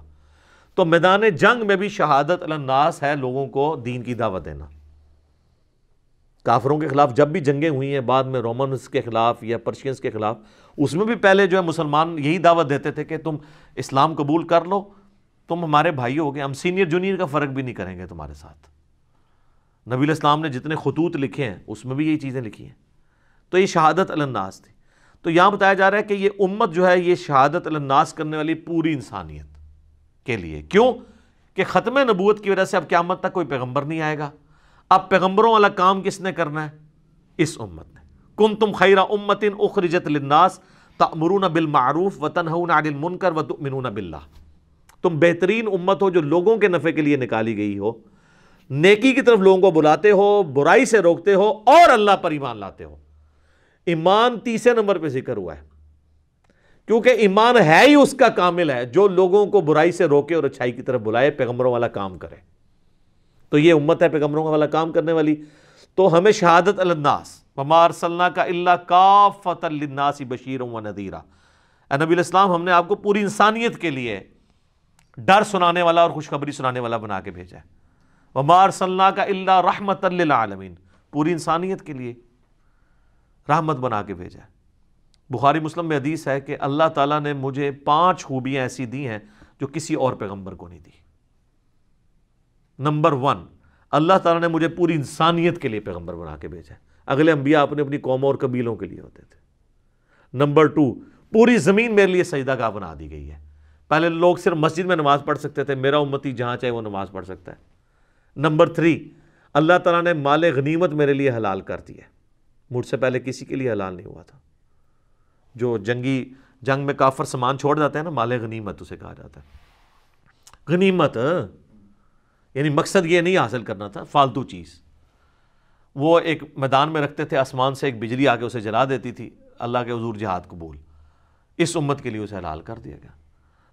[SPEAKER 1] تو میدان جنگ میں بھی شہادت الناس ہے لوگوں کو دین کی دعوت دینا۔ کافروں کے خلاف جب بھی جنگیں ہوئی ہیں بعد میں، رومنز کے خلاف یا پرشینز کے خلاف، اس میں بھی پہلے جو ہے مسلمان یہی دعوت دیتے تھے کہ تم اسلام قبول کر لو، تم ہمارے بھائی ہو گے، ہم سینئر جونیئر کا فرق بھی نہیں کریں گے تمہارے ساتھ۔ نبی علیہ السلام نے جتنے خطوط لکھے ہیں اس میں بھی یہی چیزیں لکھی ہیں۔ تو یہ شہادت علی الناس تھی۔ تو یہاں بتایا جا رہا ہے کہ یہ امت جو ہے یہ شہادت علی الناس کرنے والی پوری انسانیت کے لیے، کیوں کہ ختم نبوت کی وجہ سے اب قیامت تک کوئی پیغمبر نہیں آئے گا، اب پیغمبروں والا کام کس نے کرنا ہے؟ اس امت نے۔ کنتم خیر امت اخرجت للناس تأمرون بالمعروف وتنہون عن المنکر وتؤمنون باللہ، تم بہترین امت ہو جو لوگوں کے نفع کے لیے نکالی گئی ہو، نیکی کی طرف لوگوں کو بلاتے ہو، برائی سے روکتے ہو اور اللہ پر ایمان لاتے ہو۔ ایمان تیسرے نمبر پہ ذکر ہوا ہے، کیونکہ ایمان ہے ہی اس کا کامل ہے جو لوگوں کو برائی سے روکے اور اچھائی کی طرف بلائے، پیغمبروں والا کام کرے۔ تو یہ امت ہے پیغمبروں والا کام کرنے والی۔ تو ہمیں شہادت علی الناس، وما ارسلناک الا کافۃ للناس بشیرا ونذیرا، اے نبی علیہ السلام ہم نے آپ کو پوری انسانیت کے لیے ڈر سنانے والا اور خوشخبری سنانے والا بنا کے بھیجا ہے۔ وما ارسلناک الا رحمۃ للعالمین، پوری انسانیت کے لیے رحمت بنا کے بھیجا ہے۔ بخاری مسلم میں حدیث ہے کہ اللہ تعالیٰ نے مجھے 5 خوبیاں ایسی دی ہیں جو کسی اور پیغمبر کو نہیں دی۔ نمبر 1، اللہ تعالیٰ نے مجھے پوری انسانیت کے لیے پیغمبر بنا کے بھیجا ہے، اگلے انبیاء اپنی اپنی قوموں اور قبیلوں کے لیے ہوتے تھے۔ نمبر 2، پوری زمین میرے لیے سجدہ گاہ بنا دی گئی ہے، پہلے لوگ صرف مسجد میں نماز پڑھ سکتے تھے، میرا امتی جہاں چاہے وہ نماز پڑھ سکتا ہے۔ نمبر 3، اللہ تعالیٰ نے مال غنیمت میرے لیے حلال کر دی ہے، مجھ سے پہلے کسی کے لیے حلال نہیں ہوا تھا۔ جو جنگ میں کافر سامان چھوڑ جاتے ہیں نا، مال غنیمت اسے کہا جاتا ہے۔ غنیمت یعنی مقصد یہ نہیں حاصل کرنا تھا فالتو چیز، وہ ایک میدان میں رکھتے تھے، آسمان سے ایک بجلی آ کے اسے جلا دیتی تھی، اللہ کے حضور جہاد قبول، اس امت کے لیے اسے حلال کر دیا گیا۔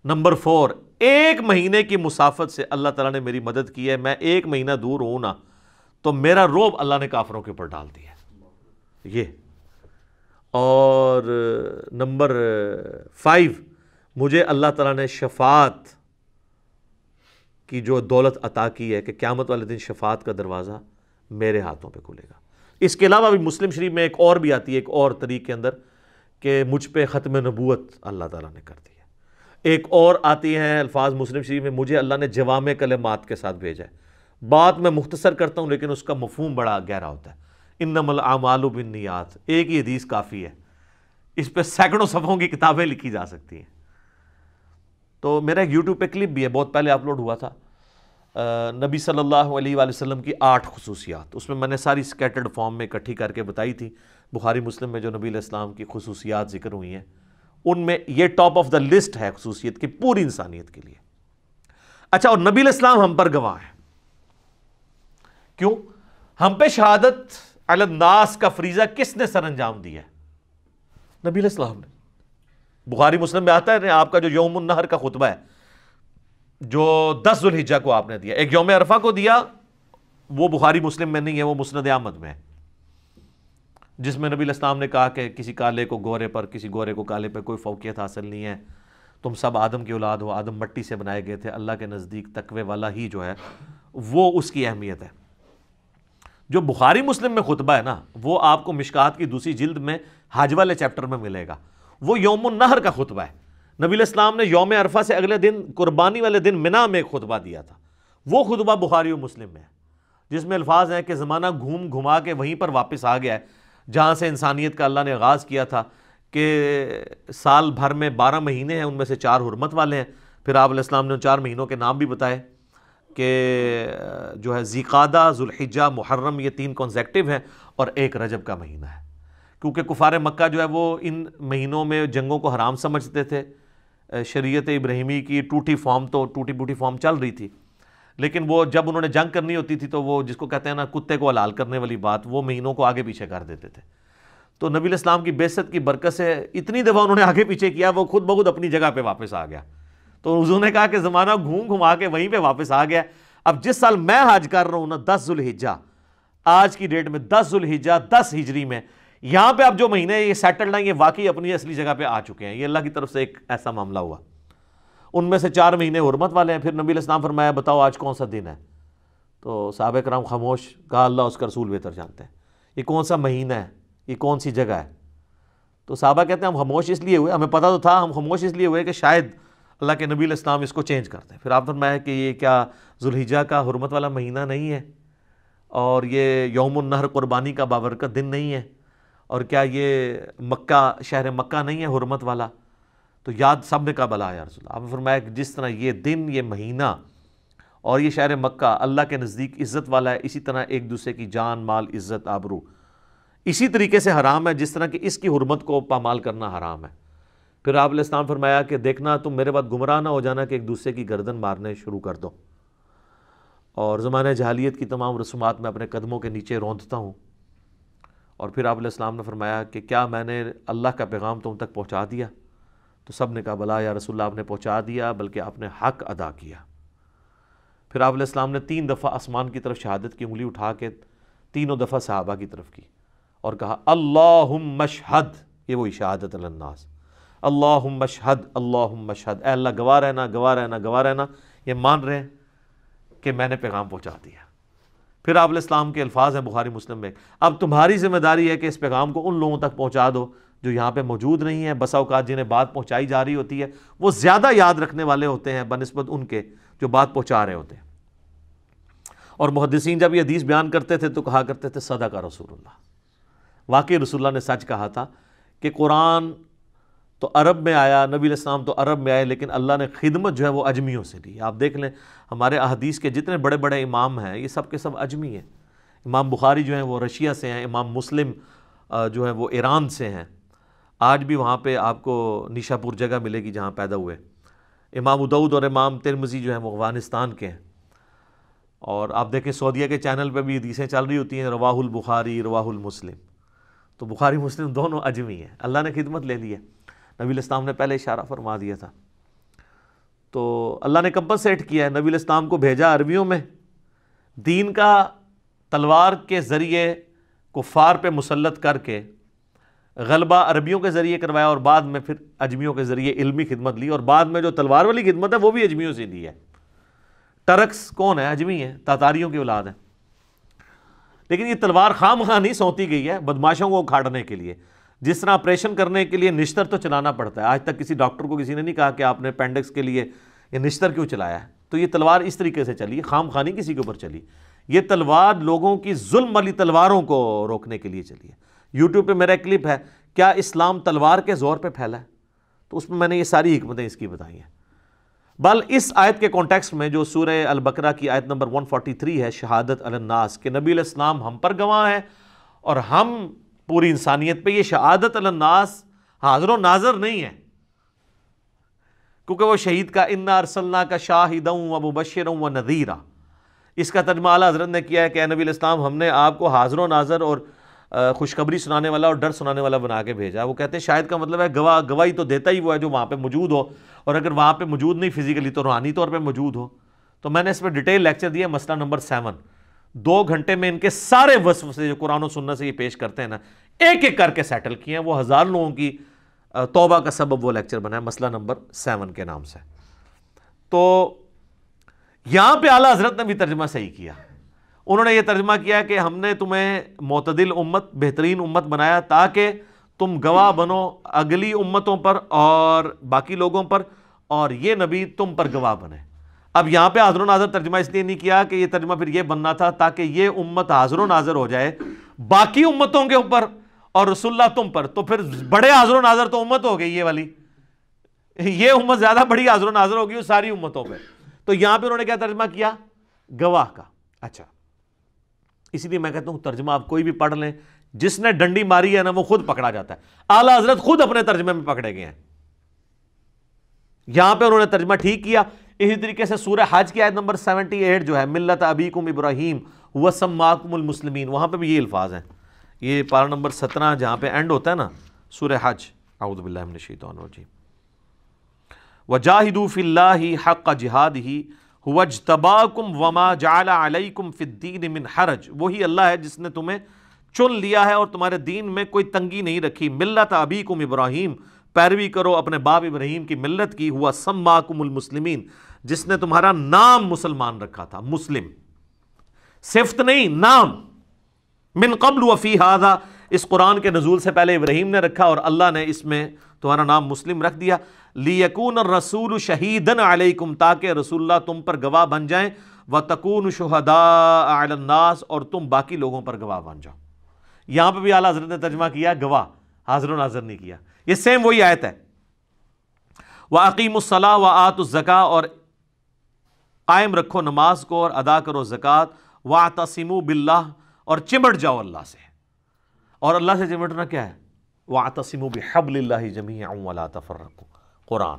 [SPEAKER 1] نمبر 4، 1 مہینے کی مسافت سے اللہ تعالیٰ نے میری مدد کی ہے، میں 1 مہینہ دور ہوں نا تو میرا روب اللہ نے کافروں کے اوپر ڈال دیا یہ۔ اور نمبر 5، مجھے اللہ تعالیٰ نے شفاعت کی جو دولت عطا کی ہے کہ قیامت والے دن شفاعت کا دروازہ میرے ہاتھوں پہ کھلے گا۔ اس کے علاوہ بھی مسلم شریف میں ایک اور بھی آتی ہے، ایک اور طریق کے اندر، کہ مجھ پہ ختم نبوت اللہ تعالیٰ نے کر دی ہے۔ ایک اور آتی ہے الفاظ مسلم شریف میں، مجھے اللہ نے جوامع کلمات کے ساتھ بھیجا ہے۔ بات میں مختصر کرتا ہوں لیکن اس کا مفہوم بڑا گہرا ہوتا ہے۔ انما الاعمال بالنیات، ایک ہی حدیث کافی ہے، اس پہ سینکڑوں صفحوں کی کتابیں لکھی جا سکتی ہیں۔ تو میرا ایک یوٹیوب پہ کلپ بھی ہے، بہت پہلے اپلوڈ ہوا تھا، نبی صلی اللہ علیہ وآلہ وسلم کی 8 خصوصیات، اس میں میں نے ساری سکیٹرڈ فارم میں اکٹھی کر کے بتائی تھی۔ بخاری مسلم میں جو نبی علیہ السلام کی خصوصیات ذکر ہوئی ہیں، ان میں یہ ٹاپ آف دا لسٹ ہے خصوصیت کی پوری انسانیت کے لیے۔ اچھا، اور نبی علیہ السلام ہم پر گواہ ہیں، کیوں؟ ہم پہ شہادت علی الناس کا فریضہ کس نے سر انجام دیا ہے؟ نبی علیہ السلام نے۔ بخاری مسلم میں آتا ہے آپ کا جو یوم النحر کا خطبہ ہے، جو 10 ذوالحجہ کو آپ نے دیا، ایک یوم عرفہ کو دیا، وہ بخاری مسلم میں نہیں ہے، وہ مسند احمد میں ہے، جس میں نبی علیہ السلام نے کہا کہ کسی کالے کو گورے پر، کسی گورے کو کالے پر کوئی فوقیت حاصل نہیں ہے، تم سب آدم کی اولاد ہو، آدم مٹی سے بنائے گئے تھے، اللہ کے نزدیک تقوی والا ہی جو ہے وہ اس کی اہمیت ہے۔ جو بخاری مسلم میں خطبہ ہے نا، وہ آپ کو مشکات کی 2ری جلد میں حج والے چیپٹر میں ملے گا، وہ یوم النحر کا خطبہ ہے۔ نبی علیہ السلام نے یوم عرفہ سے اگلے دن قربانی والے دن منی میں ایک خطبہ دیا تھا، وہ خطبہ بخاری و مسلم میں ہے، جس میں الفاظ ہیں کہ زمانہ گھوم گھما کے وہیں پر واپس آ گیا ہے جہاں سے انسانیت کا اللہ نے آغاز کیا تھا، کہ سال بھر میں 12 مہینے ہیں، ان میں سے 4 حرمت والے ہیں۔ پھر آپ علیہ السلام نے ان 4 مہینوں کے نام بھی بتائے کہ جو ہے ذیقعدہ، ذوالحجہ، محرم، یہ 3 کنزیکٹیو ہیں، اور 1 رجب کا مہینہ ہے، کیونکہ کفار مکہ جو ہے وہ ان مہینوں میں جنگوں کو حرام سمجھتے تھے۔ شریعت ابراہیمی کی ٹوٹی پوٹی فارم چل رہی تھی، لیکن وہ جب انہوں نے جنگ کرنی ہوتی تھی تو وہ جس کو کہتے ہیں نا کتے کو حلال کرنے والی بات، وہ مہینوں کو آگے پیچھے کر دیتے تھے۔ تو نبی علیہ السلام کی بعثت کی برکت سے اتنی دفعہ انہوں نے آگے پیچھے کیا، وہ خود بخود اپنی جگہ پہ واپس آ گیا۔ تو حضور نے کہا کہ زمانہ گھوم گھما کے وہیں پہ واپس آ گیا۔ اب جس سال میں حج کر رہا ہوں نا، 10 ذوالحجہ، آج کی ڈیٹ میں 10 ذوالحجہ 10 ہجری میں، یہاں پہ اب جو مہینے یہ سیٹلڈ ہیں، یہ واقعی اپنی اصلی جگہ پہ آ چکے ہیں، یہ اللہ کی طرف سے ایک ایسا معاملہ ہوا۔ ان میں سے 4 مہینے حرمت والے ہیں۔ پھر نبی علیہ السلام فرمایا بتاؤ آج کون سا دن ہے؟ تو صحابہ کرام خاموش، کہا اللہ اس کا رسول بہتر جانتے ہیں، یہ کون سا مہینہ ہے، یہ کون سی جگہ ہے؟ تو صحابہ کہتے ہیں ہم خاموش اس لیے ہوئے، ہمیں پتہ تو تھا، ہم خاموش اس لیے ہوئے کہ شاید اللہ کے نبی علیہ السلام اس کو چینج کرتے ہیں۔ پھر آپ فرمایا کہ یہ کیا ذوالحجہ کا حرمت والا مہینہ نہیں ہے، اور یہ یوم النحر قربانی کا بابرکت دن نہیں ہے، اور کیا یہ مکہ، شہر مکہ نہیں ہے حرمت والا؟ تو یاد سب نے کہا بلا یا رسول اللہ۔ آپ نے فرمایا کہ جس طرح یہ دن، یہ مہینہ اور یہ شہر مکہ اللہ کے نزدیک عزت والا ہے، اسی طرح ایک دوسرے کی جان، مال، عزت، آبرو اسی طریقے سے حرام ہے جس طرح کہ اس کی حرمت کو پامال کرنا حرام ہے۔ پھر آپ علیہ السلام فرمایا کہ دیکھنا تم میرے بعد گمراہ نہ ہو جانا کہ ایک دوسرے کی گردن مارنے شروع کر دو، اور زمانہ جاہلیت کی تمام رسومات میں اپنے قدموں کے نیچے روندتا ہوں۔ اور پھر آپ علیہ السلام نے فرمایا کہ کیا میں نے اللہ کا پیغام تم تک پہنچا دیا؟ تو سب نے کہا بلا یا رسول اللہ، آپ نے پہنچا دیا، بلکہ آپ نے حق ادا کیا۔ پھر آپ علیہ السلام نے 3 دفعہ آسمان کی طرف شہادت کی انگلی اٹھا کے 3 دفعہ صحابہ کی طرف کی اور کہا اللہم اشہد، یہ وہی شہادت علی الناس، اللہم اشہد، اللہم اشہد، اے اللہ گواہ رہنا، گواہ رہنا، گواہ رہنا، یہ مان رہے ہیں کہ میں نے پیغام پہنچا دیا۔ پھر آپ علیہ السلام کے الفاظ ہیں بخاری مسلم میں، اب تمہاری ذمہ داری ہے کہ اس پیغام کو ان لوگوں تک پہنچا دو جو یہاں پہ موجود نہیں ہیں۔ بسا اوقات جنہیں بات پہنچائی جا رہی ہوتی ہے وہ زیادہ یاد رکھنے والے ہوتے ہیں بنسبت ان کے جو بات پہنچا رہے ہوتے ہیں۔ اور محدثین جب یہ حدیث بیان کرتے تھے تو کہا کرتے تھے صدق رسول اللہ، واقعی رسول اللہ نے سچ کہا تھا کہ قرآن تو عرب میں آیا، نبی علیہ السلام تو عرب میں آئے، لیکن اللہ نے خدمت جو ہے وہ اجمیوں سے دی۔ آپ دیکھ لیں ہمارے احادیث کے جتنے بڑے بڑے امام ہیں یہ سب کے سب اجمی ہیں۔ امام بخاری جو ہیں وہ رشیا سے ہیں، امام مسلم جو ہیں وہ ایران سے ہیں، آج بھی وہاں پہ آپ کو نیشا پور جگہ ملے گی جہاں پیدا ہوئے۔ امام ابوداؤد اور امام ترمذی جو ہیں وہ افغانستان کے ہیں، اور آپ دیکھیں سعودیہ کے چینل پہ بھی حدیثیں چل رہی ہوتی ہیں رواہ البخاری رواہ المسلم، تو بخاری مسلم دونوں اجمی ہیں، اللہ نے خدمت لے لی ہے، نبی علیہ السلام نے پہلے اشارہ فرما دیا تھا۔ تو اللہ نے کمپنسیٹ کیا ہے، نبی علیہ السلام کو بھیجا عربیوں میں، دین کا تلوار کے ذریعے کفار پہ مسلط کر کے غلبہ عربیوں کے ذریعے کروایا، اور بعد میں پھر اجمیوں کے ذریعے علمی خدمت لی، اور بعد میں جو تلوار والی خدمت ہے وہ بھی اجمیوں سے لی ہے۔ ٹرکس کون ہے؟ اجمی ہیں، تاتاریوں کی اولاد ہیں۔ لیکن یہ تلوار خام خواہ نہیں سونتی گئی ہے بدماشوں کو اکھاڑنے کے لیے، جس طرح آپریشن کرنے کے لیے نشتر تو چلانا پڑتا ہے۔ آج تک کسی ڈاکٹر کو کسی نے نہیں کہا کہ آپ نے اپینڈکس کے لیے یہ نشتر کیوں چلایا ہے، تو یہ تلوار اس طریقے سے چلی، خام خواہ نہیں کسی کے اوپر چلی، یہ تلوار لوگوں کی ظلم والی تلواروں کو روکنے کے لیے چلی ہے۔ یوٹیوب پہ میرا ایک کلپ ہے، کیا اسلام تلوار کے زور پہ پھیلا ہے، تو اس میں میں نے یہ ساری حکمتیں اس کی بتائی ہیں۔ بل اس آیت کے کانٹیکسٹ میں جو سورہ البقرہ کی آیت نمبر 143 ہے، شہادت علی الناس، کہ نبی علیہ السلام ہم پر گواہ ہیں اور ہم پوری انسانیت پہ، یہ شہادت علی الناس حاضر و ناظر نہیں ہے، کیونکہ وہ شہید کا انا ارسلناک شاہدا و مبشرا و نذیرا، اس کا ترجمہ اعلیٰ حضرت نے کیا ہے کہ اے نبی علیہ السلام ہم نے آپ کو حاضر و ناظر اور خوشخبری سنانے والا اور ڈر سنانے والا بنا کے بھیجا۔ وہ کہتے ہیں شاہد کا مطلب ہے گواہ، گواہی تو دیتا ہی وہ ہے جو وہاں پہ موجود ہو، اور اگر وہاں پہ موجود نہیں فزیکلی تو روحانی طور پہ موجود ہو۔ تو میں نے اس پہ ڈیٹیل لیکچر دیا، مسئلہ نمبر 7، 2 گھنٹے میں ان کے سارے وصف سے جو قرآن و سنت سے یہ پیش کرتے ہیں نا، ایک ایک کر کے سیٹل کیے ہیں، وہ 1000 لوگوں کی توبہ کا سبب وہ لیکچر بنا ہے، مسئلہ نمبر 7 کے نام سے۔ تو یہاں پہ اعلیٰ حضرت نے بھی ترجمہ صحیح کیا، انہوں نے یہ ترجمہ کیا کہ ہم نے تمہیں معتدل امت، بہترین امت بنایا تاکہ تم گواہ بنو اگلی امتوں پر اور باقی لوگوں پر، اور یہ نبی تم پر گواہ بنے۔ اب یہاں پہ حاضر و ناظر ترجمہ اس لیے نہیں کیا کہ یہ ترجمہ پھر یہ بننا تھا تاکہ یہ امت حاضر و ناظر ہو جائے باقی امتوں کے اوپر اور رسول اللہ تم پر، تو پھر بڑے حاضر و ناظر تو امت ہو گئی یہ والی، یہ امت زیادہ بڑی حاضر و ناظر ہوگی ساری امتوں پہ۔ تو یہاں پہ انہوں نے کیا ترجمہ کیا؟ گواہ کا۔ اچھا، اسی لیے میں کہتا ہوں ترجمہ آپ کوئی بھی پڑھ لیں، جس نے ڈنڈی ماری ہے نا وہ خود پکڑا جاتا ہے۔ اعلیٰ حضرت خود اپنے ترجمے میں پکڑے گئے ہیں، یہاں پہ انہوں نے ترجمہ ٹھیک کیا۔ اسی طریقے سے سورہ حج کی آیت نمبر 78 جو ہے ملت ابیکم ابراہیم وسماکم المسلمین، وہاں پہ بھی یہ الفاظ ہیں، یہ پارہ نمبر 17 جہاں پہ اینڈ ہوتا ہے نا سورہ حج، اعوذ باللہ من الشیطان الرجیم، وجاہدوا فی اللہ حق جہادہ هو اجتباکم وما جعل علیکم فی الدین من حرج، وہی اللہ ہے جس نے تمہیں چن لیا ہے اور تمہارے دین میں کوئی تنگی نہیں رکھی۔ ملت ابیکم ابراہیم، پیروی کرو اپنے باپ ابراہیم کی ملت کی، ہوا سماکم المسلمین، جس نے تمہارا نام مسلمان رکھا تھا، مسلم صفت نہیں، نام، من قبل وفی ھذا، اس قرآن کے نزول سے پہلے ابراہیم نے رکھا اور اللہ نے اس میں تمہارا نام مسلم رکھ دیا۔ لیکون الرسول شہیدن علیکم، تاکہ رسول اللہ تم پر گواہ بن جائیں، وتکونوا شہداء علی الناس، اور تم باقی لوگوں پر گواہ بن جاؤ۔ یہاں پہ بھی اعلیٰ حضرت نے ترجمہ کیا گواہ، حاضر و ناظر نہیں کیا، یہ سیم وہی آیت ہے۔ وَأَقِیمُوا الصَّلَاةَ وَآتُوا الزَّکَاةَ، اور قائم رکھو نماز کو اور ادا کرو زکوٰۃ، وَاعْتَصِمُوا بِاللَّهِ، اور چمٹ جاؤ اللہ سے، اور اللہ سے چمٹنا کیا ہے؟ وَاعْتَصِمُوا بِحَبْلِ اللَّهِ جَمِيعًا وَلَا تَفَرَّقُوا، قرآن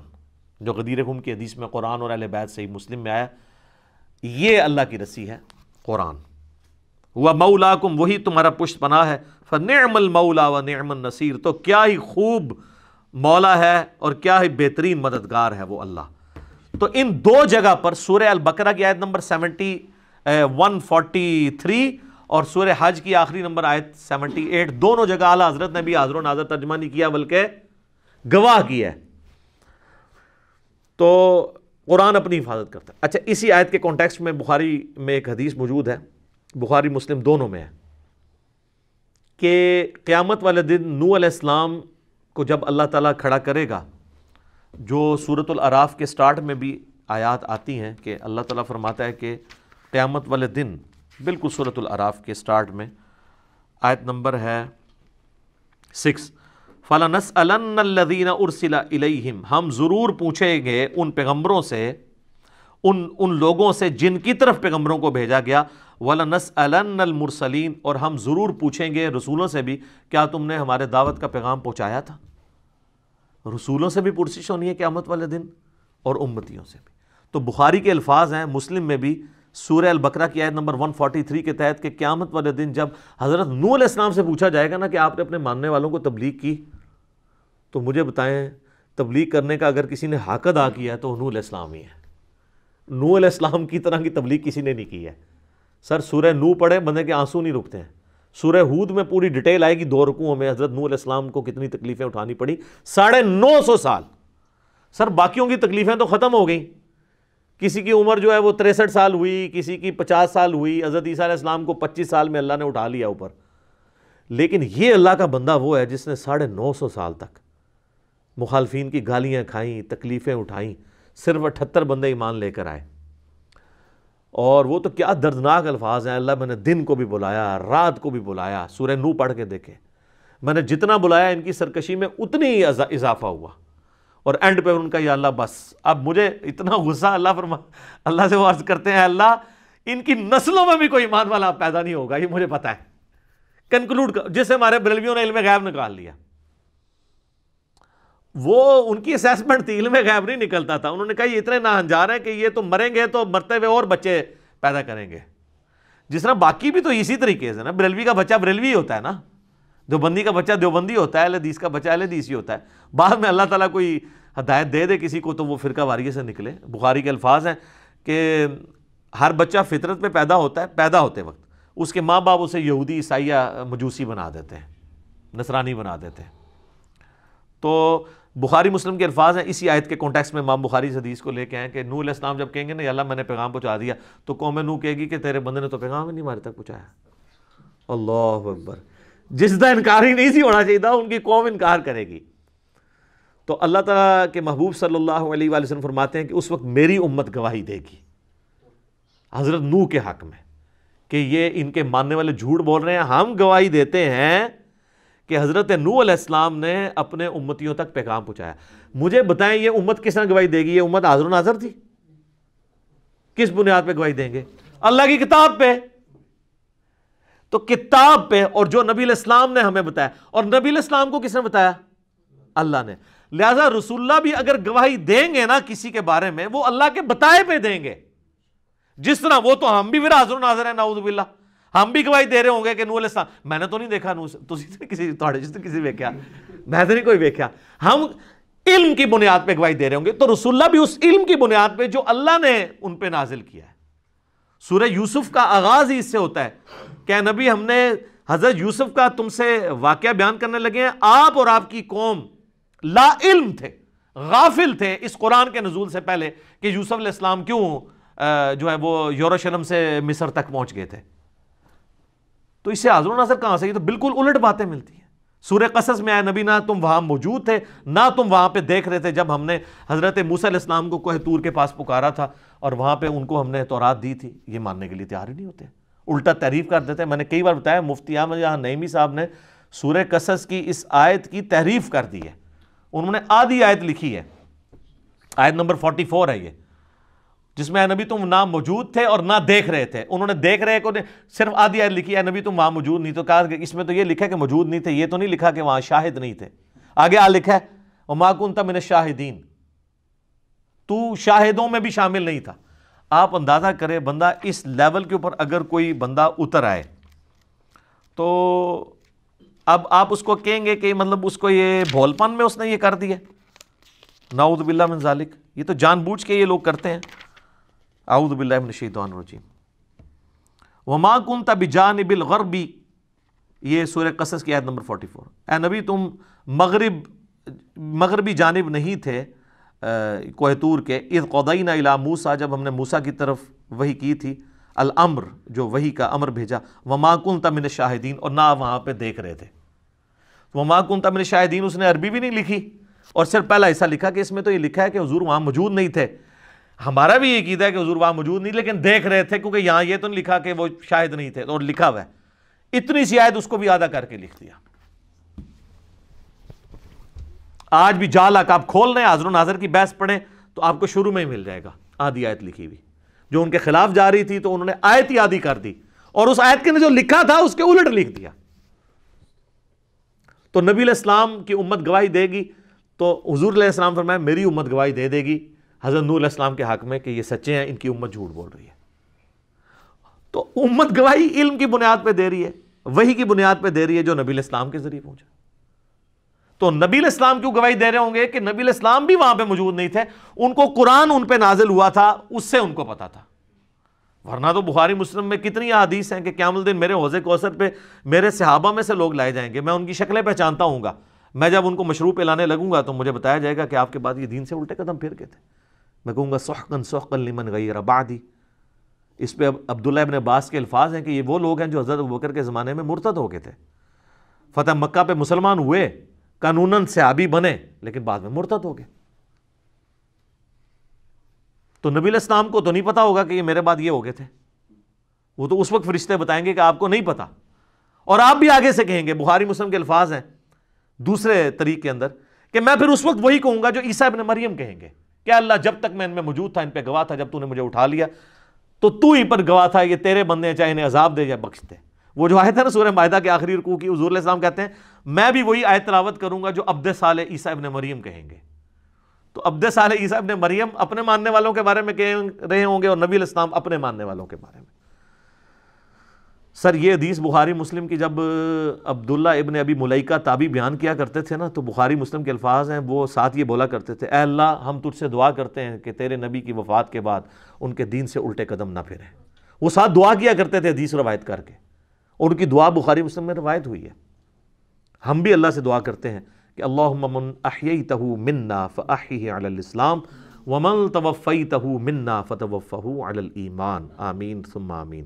[SPEAKER 1] جو غدیر خم کی حدیث میں قرآن اور اہل بیت صحیح مسلم میں آیا، یہ اللہ کی رسی ہے قرآن۔ وَمَوْلَاكُمْ، وہی تمہارا پشت پناہ ہے، فَنِعْمَ الْمَوْلَى وَنِعْمَ النَّصِيرُ، تو کیا ہی خوب مولا ہے اور کیا ہی بہترین مددگار ہے وہ اللہ۔ تو ان 2 جگہ پر سورہ البقرہ کی آیت نمبر 143 اور سورہ حج کی آخری نمبر آیت 78، دونوں جگہ اعلیٰ حضرت نے بھی حاضر و ناظر ترجمہ نہیں کیا بلکہ گواہ کیا ہے۔ تو قرآن اپنی حفاظت کرتا ہے۔ اچھا، اسی آیت کے کانٹیکسٹ میں بخاری میں ایک حدیث موجود ہے، بخاری مسلم دونوں میں ہے، کہ قیامت والے دن نوح علیہ السلام کو جب اللہ تعالیٰ کھڑا کرے گا، جو سورۃ الاعراف کے سٹارٹ میں بھی آیات آتی ہیں کہ اللہ تعالیٰ فرماتا ہے کہ قیامت والے دن بالکل سورۃ الاعراف کے سٹارٹ میں آیت نمبر ہے 6، فَلَنَسْأَلَنَّ الَّذِينَ أُرْسِلَ إِلَيْهِمْ، ہم ضرور پوچھیں گے ان پیغمبروں سے، ان لوگوں سے جن کی طرف پیغمبروں کو بھیجا گیا، وَلَنَسْأَلَنَّ الْمُرْسَلِينَ، اور ہم ضرور پوچھیں گے رسولوں سے بھی، کیا تم نے ہمارے دعوت کا پیغام پہنچایا تھا؟ رسولوں سے بھی پرسش ہونی ہے قیامت والے دن، اور امتیوں سے بھی۔ تو بخاری کے الفاظ ہیں، مسلم میں بھی سورہ البقرہ کی آیت نمبر 143 کے تحت کہ قیامت والے دن جب حضرت نوح علیہ السلام سے پوچھا جائے گا نا کہ آپ نے اپنے ماننے والوں کو تبلیغ کی، تو مجھے بتائیں تبلیغ کرنے کا اگر کسی نے حق ادا کیا ہے تو نوح علیہ السلام ہی ہے۔ نوح علیہ السلام کی طرح کی تبلیغ کسی نے نہیں کی ہے۔ سر سورہ نوح پڑھے بندے کے آنسو نہیں رکتے ہیں۔ سورہ ہود میں پوری ڈیٹیل آئے گی، 2 رکوعوں میں حضرت نوح علیہ السلام کو کتنی تکلیفیں اٹھانی پڑی، 950 سال۔ سر باقیوں کی تکلیفیں تو ختم ہو گئیں، کسی کی عمر جو ہے وہ 63 سال ہوئی، کسی کی 50 سال ہوئی، حضرت عیسیٰ علیہ السلام کو 25 سال میں اللہ نے اٹھا لیا اوپر، لیکن یہ اللہ کا بندہ وہ ہے جس نے 950 سال تک مخالفین کی گالیاں کھائیں، تکلیفیں اٹھائیں، صرف 78 بندے ایمان لے کر آئے۔ اور وہ تو کیا دردناک الفاظ ہیں، اللہ میں نے دن کو بھی بلایا، رات کو بھی بلایا۔ سورہ نوح پڑھ کے دیکھیں، میں نے جتنا بلایا ان کی سرکشی میں اتنی ہی اضافہ ہوا، اور اینڈ پہ ان کا یا اللہ بس اب مجھے اتنا غصہ، اللہ سے وہ عرض کرتے ہیں اللہ ان کی نسلوں میں بھی کوئی ایمان والا پیدا نہیں ہوگا، یہ مجھے پتا ہے۔ کنکلوڈ جس سے ہمارے بریلویوں نے علم غیب نکال لیا، وہ ان کی اسیسمنٹ تھی، علم غیب نہیں نکلتا تھا، انہوں نے کہا یہ اتنے ناہنجار ہیں کہ یہ تو مریں گے تو مرتے ہوئے اور بچے پیدا کریں گے۔ جس طرح باقی بھی تو اسی طریقے سے نا، بریلوی کا بچہ بریلوی ہوتا ہے نا، دیوبندی کا بچہ دیوبندی ہوتا ہے، اہل حدیث کا بچہ اہل حدیث ہی ہوتا ہے۔ بعد میں اللہ تعالیٰ کوئی ہدایت دے کسی کو تو وہ فرقہ واریت سے نکلے۔ بخاری کے الفاظ ہیں کہ ہر بچہ فطرت میں پیدا ہوتا ہے، پیدا ہوتے وقت اس کے ماں باپ اسے یہودی، عیسائی یا مجوسی بنا دیتے ہیں، نصرانی بنا دیتے ہیں۔ تو بخاری مسلم کے الفاظ ہیں، اسی آیت کے کانٹیکسٹ میں امام بخاری اس حدیث کو لے کے ہیں کہ نوح علیہ السلام جب کہیں گے نا یا اللہ میں نے پیغام پہنچا دیا، تو قوم نوح کہے گی کہ تیرے بندے نے تو پیغام ہی نہیں ہمارے تک پہنچایا۔ اللہ اکبر، جس کا انکار ہی نہیں سی ہونا چاہیے تھا ان کی قوم انکار کرے گی۔ تو اللہ تعالیٰ کے محبوب صلی اللہ علیہ وآلہ وسلم فرماتے ہیں کہ اس وقت میری امت گواہی دے گی حضرت نوح کے حق میں کہ یہ ان کے ماننے والے جھوٹ بول رہے ہیں۔ ہم گواہی دیتے ہیں کہ حضرت نوح علیہ السلام نے اپنے امتیوں تک پیغام پہنچایا۔ مجھے بتائیں یہ امت کس طرح گواہی دے گی؟ یہ امت حاضر و ناظر تھی، کس بنیاد پہ گواہی دیں گے؟ اللہ کی کتاب پہ۔ تو کتاب پہ، اور جو نبی علیہ السلام نے ہمیں بتایا، اور نبی علیہ السلام کو کس نے بتایا؟ اللہ نے۔ لہذا رسول اللہ بھی اگر گواہی دیں گے نا کسی کے بارے میں، وہ اللہ کے بتائے پہ دیں گے۔ جس طرح وہ تو ہم بھی پھر حاضر و ناظر ہیں، نعوذ باللہ، ہم بھی گواہی دے رہے ہوں گے کہ نوح علیہ السلام، میں نے تو نہیں دیکھا نوح، کسی ویکھیا، میں تو نہیں کوئی ویکھیا، ہم علم کی بنیاد پہ گواہی دے رہے ہوں گے۔ تو رسول اللہ بھی اس علم کی بنیاد پہ جو اللہ نے ان پہ نازل کیا ہے۔ سورہ یوسف کا آغاز ہی اس سے ہوتا ہے کہ نبی ہم نے حضرت یوسف کا تم سے واقعہ بیان کرنے لگے ہیں، آپ اور آپ کی قوم لا علم تھے، غافل تھے اس قرآن کے نزول سے پہلے کہ یوسف علیہ السلام کیوں جو ہے وہ یروشلم سے مصر تک پہنچ گئے تھے۔ تو اس سے حاضر و ناظر کہاں سے؟ یہ تو بالکل الٹ باتیں ملتی ہیں۔ سورہ قصص میں آئے نبی نہ تم وہاں موجود تھے، نہ تم وہاں پہ دیکھ رہے تھے جب ہم نے حضرت موسیٰ علیہ السلام کو کوہ طور کے پاس پکارا تھا اور وہاں پہ ان کو ہم نے تورات دی تھی۔ یہ ماننے کے لیے تیار ہی نہیں ہوتے، الٹا تعریف کر دیتے ہیں۔ میں نے کئی بار بتایا، مفتی احمد یہاں نعیمی صاحب نے سورہ قصص کی اس آیت کی تحریف کر دی ہے۔ انہوں نے آدھی آیت لکھی ہے، آیت نمبر 44 ہے یہ، جس میں اے نبی تم نہ موجود تھے اور نہ دیکھ رہے تھے۔ انہوں نے دیکھ رہے کو صرف آدھی آیت لکھی ہے، نبی تم وہاں موجود نہیں، تو کہا کہ اس میں تو یہ لکھا ہے کہ موجود نہیں تھے، یہ تو نہیں لکھا کہ وہاں شاہد نہیں تھے۔ آگے لکھا ہے وما کنت من الشاہدین، تو شاہدوں میں بھی شامل نہیں تھا۔ آپ اندازہ کرے بندہ اس لیول کے اوپر اگر کوئی بندہ اتر آئے تو اب آپ اس کو کہیں گے کہ مطلب اس کو یہ بھول پن میں اس نے یہ کر دیا۔ نعوذ باللہ من ذالک، یہ تو جان بوجھ کے یہ لوگ کرتے ہیں۔ اعوذ باللہ من الشیطان الرجیم۔ وما کنت بجانب الغربی، یہ سورہ قصص کی آیت نمبر 44۔ اے نبی تم مغربی جانب نہیں تھے کوہ طور کے، اذ قضینا الی موسیٰ، جب ہم نے موسیٰ کی طرف وحی کی تھی، الامر جو وحی کا امر بھیجا، وما کنت من الشاہدین، اور نہ وہاں پہ دیکھ رہے تھے۔ وما کنت من الشاہدین اس نے عربی بھی نہیں لکھی، اور صرف پہلا حصہ لکھا کہ اس میں تو یہ لکھا ہے کہ حضور وہاں موجود نہیں تھے۔ ہمارا بھی یہ عقیدہ ہے کہ حضور وہاں موجود نہیں، لیکن دیکھ رہے تھے، کیونکہ یہاں یہ تو نہیں لکھا کہ وہ شاہد نہیں تھے، اور لکھا ہوا ہے اتنی سی آیت اس کو بھی آدھا کر کے لکھ دیا۔ آج بھی جالک آپ کھول رہے ہیں، حاضر و ناظر کی بحث پڑھیں تو آپ کو شروع میں ہی مل جائے گا آدھی آیت لکھی ہوئی جو ان کے خلاف جا رہی تھی، تو انہوں نے آیت ہی آدھی کر دی، اور اس آیت کے نے جو لکھا تھا اس کے الٹ لکھ دیا۔ تو نبی علیہ السلام کی امت گواہی دے گی، تو حضور علیہ السلام فرمایا میری امت گواہی دے دے گی حضرت نوح علیہ السلام کے حق میں کہ یہ سچے ہیں، ان کی امت جھوٹ بول رہی ہے۔ تو امت گواہی علم کی بنیاد پہ دے رہی ہے، وحی کی بنیاد پہ دے رہی ہے جو نبی علیہ السلام کے ذریعے پہنچا۔ تو نبی علیہ السلام کیوں گواہی دے رہے ہوں گے کہ نبی علیہ السلام بھی وہاں پہ موجود نہیں تھے، ان کو قرآن ان پہ نازل ہوا تھا، اس سے ان کو پتا تھا۔ ورنہ تو بخاری مسلم میں کتنی احادیث ہیں کہ قیامت الدین میرے حوض کوثر پہ میرے صحابہ میں سے لوگ لائے جائیں گے، میں ان کی شکلیں پہچانتا ہوں گا، میں جب ان کو مشروب پلانے لگوں گا تو مجھے بتایا جائے گا کہ آپ کے بعد یہ دین سے الٹے قدم پھر گئے تھے، میں کہوں گا سحقا سحقا لمن غیر بعدی۔ اس پہ عبداللہ ابن عباس کے الفاظ ہیں کہ یہ وہ لوگ ہیں جو حضرت ابوبکر کے زمانے میں مرتد ہو گئے تھے، فتح مکہ پہ مسلمان ہوئے، قانوناً صحابی بنے، لیکن بعد میں مرتد ہو گئے۔ تو نبی علیہ السلام کو تو نہیں پتا ہوگا کہ یہ میرے بعد یہ ہو گئے تھے، وہ تو اس وقت فرشتے بتائیں گے کہ آپ کو نہیں پتا، اور آپ بھی آگے سے کہیں گے، بخاری مسلم کے الفاظ ہیں دوسرے طریق کے اندر، کہ میں پھر اس وقت وہی کہوں گا جو عیسیٰ ابن مریم کہیں گے کہ اللہ جب تک میں ان میں موجود تھا ان پہ گواہ تھا، جب تو نے مجھے اٹھا لیا تو تو ہی پر گواہ تھا، یہ تیرے بندے ہیں، چاہے انہیں عذاب دے یا بخش دے۔ وہ جو آیت ہے نا سورہ مائدہ کے آخری رکوع کی، حضور علیہ السلام کہتے ہیں میں بھی وہی آیت تلاوت کروں گا جو عبد صالح عیسیٰ ابن مریم کہیں گے۔ تو عبد صالح عیسیٰ ابن مریم اپنے ماننے والوں کے بارے میں کہہ رہے ہوں گے، اور نبی علیہ السلام اپنے ماننے والوں کے بارے میں۔ سر یہ حدیث بخاری مسلم کی جب عبداللہ ابن ابی ملیکہ تابعی بیان کیا کرتے تھے نا، تو بخاری مسلم کے الفاظ ہیں، وہ ساتھ یہ بولا کرتے تھے اے اللہ ہم تجھ سے دعا کرتے ہیں کہ تیرے نبی کی وفات کے بعد ان کے دین سے الٹے قدم نہ پھریں۔ وہ ساتھ دعا کیا کرتے تھے حدیث روایت کر کے، اور ان کی دعا بخاری مسلم میں روایت ہوئی ہے۔ ہم بھی اللہ سے دعا کرتے ہیں کہ اللہم من احییتہ منا فاحیہ علی الاسلام ومن توفیتہ منا فتوفہ علی الایمان، آمین ثم آمین۔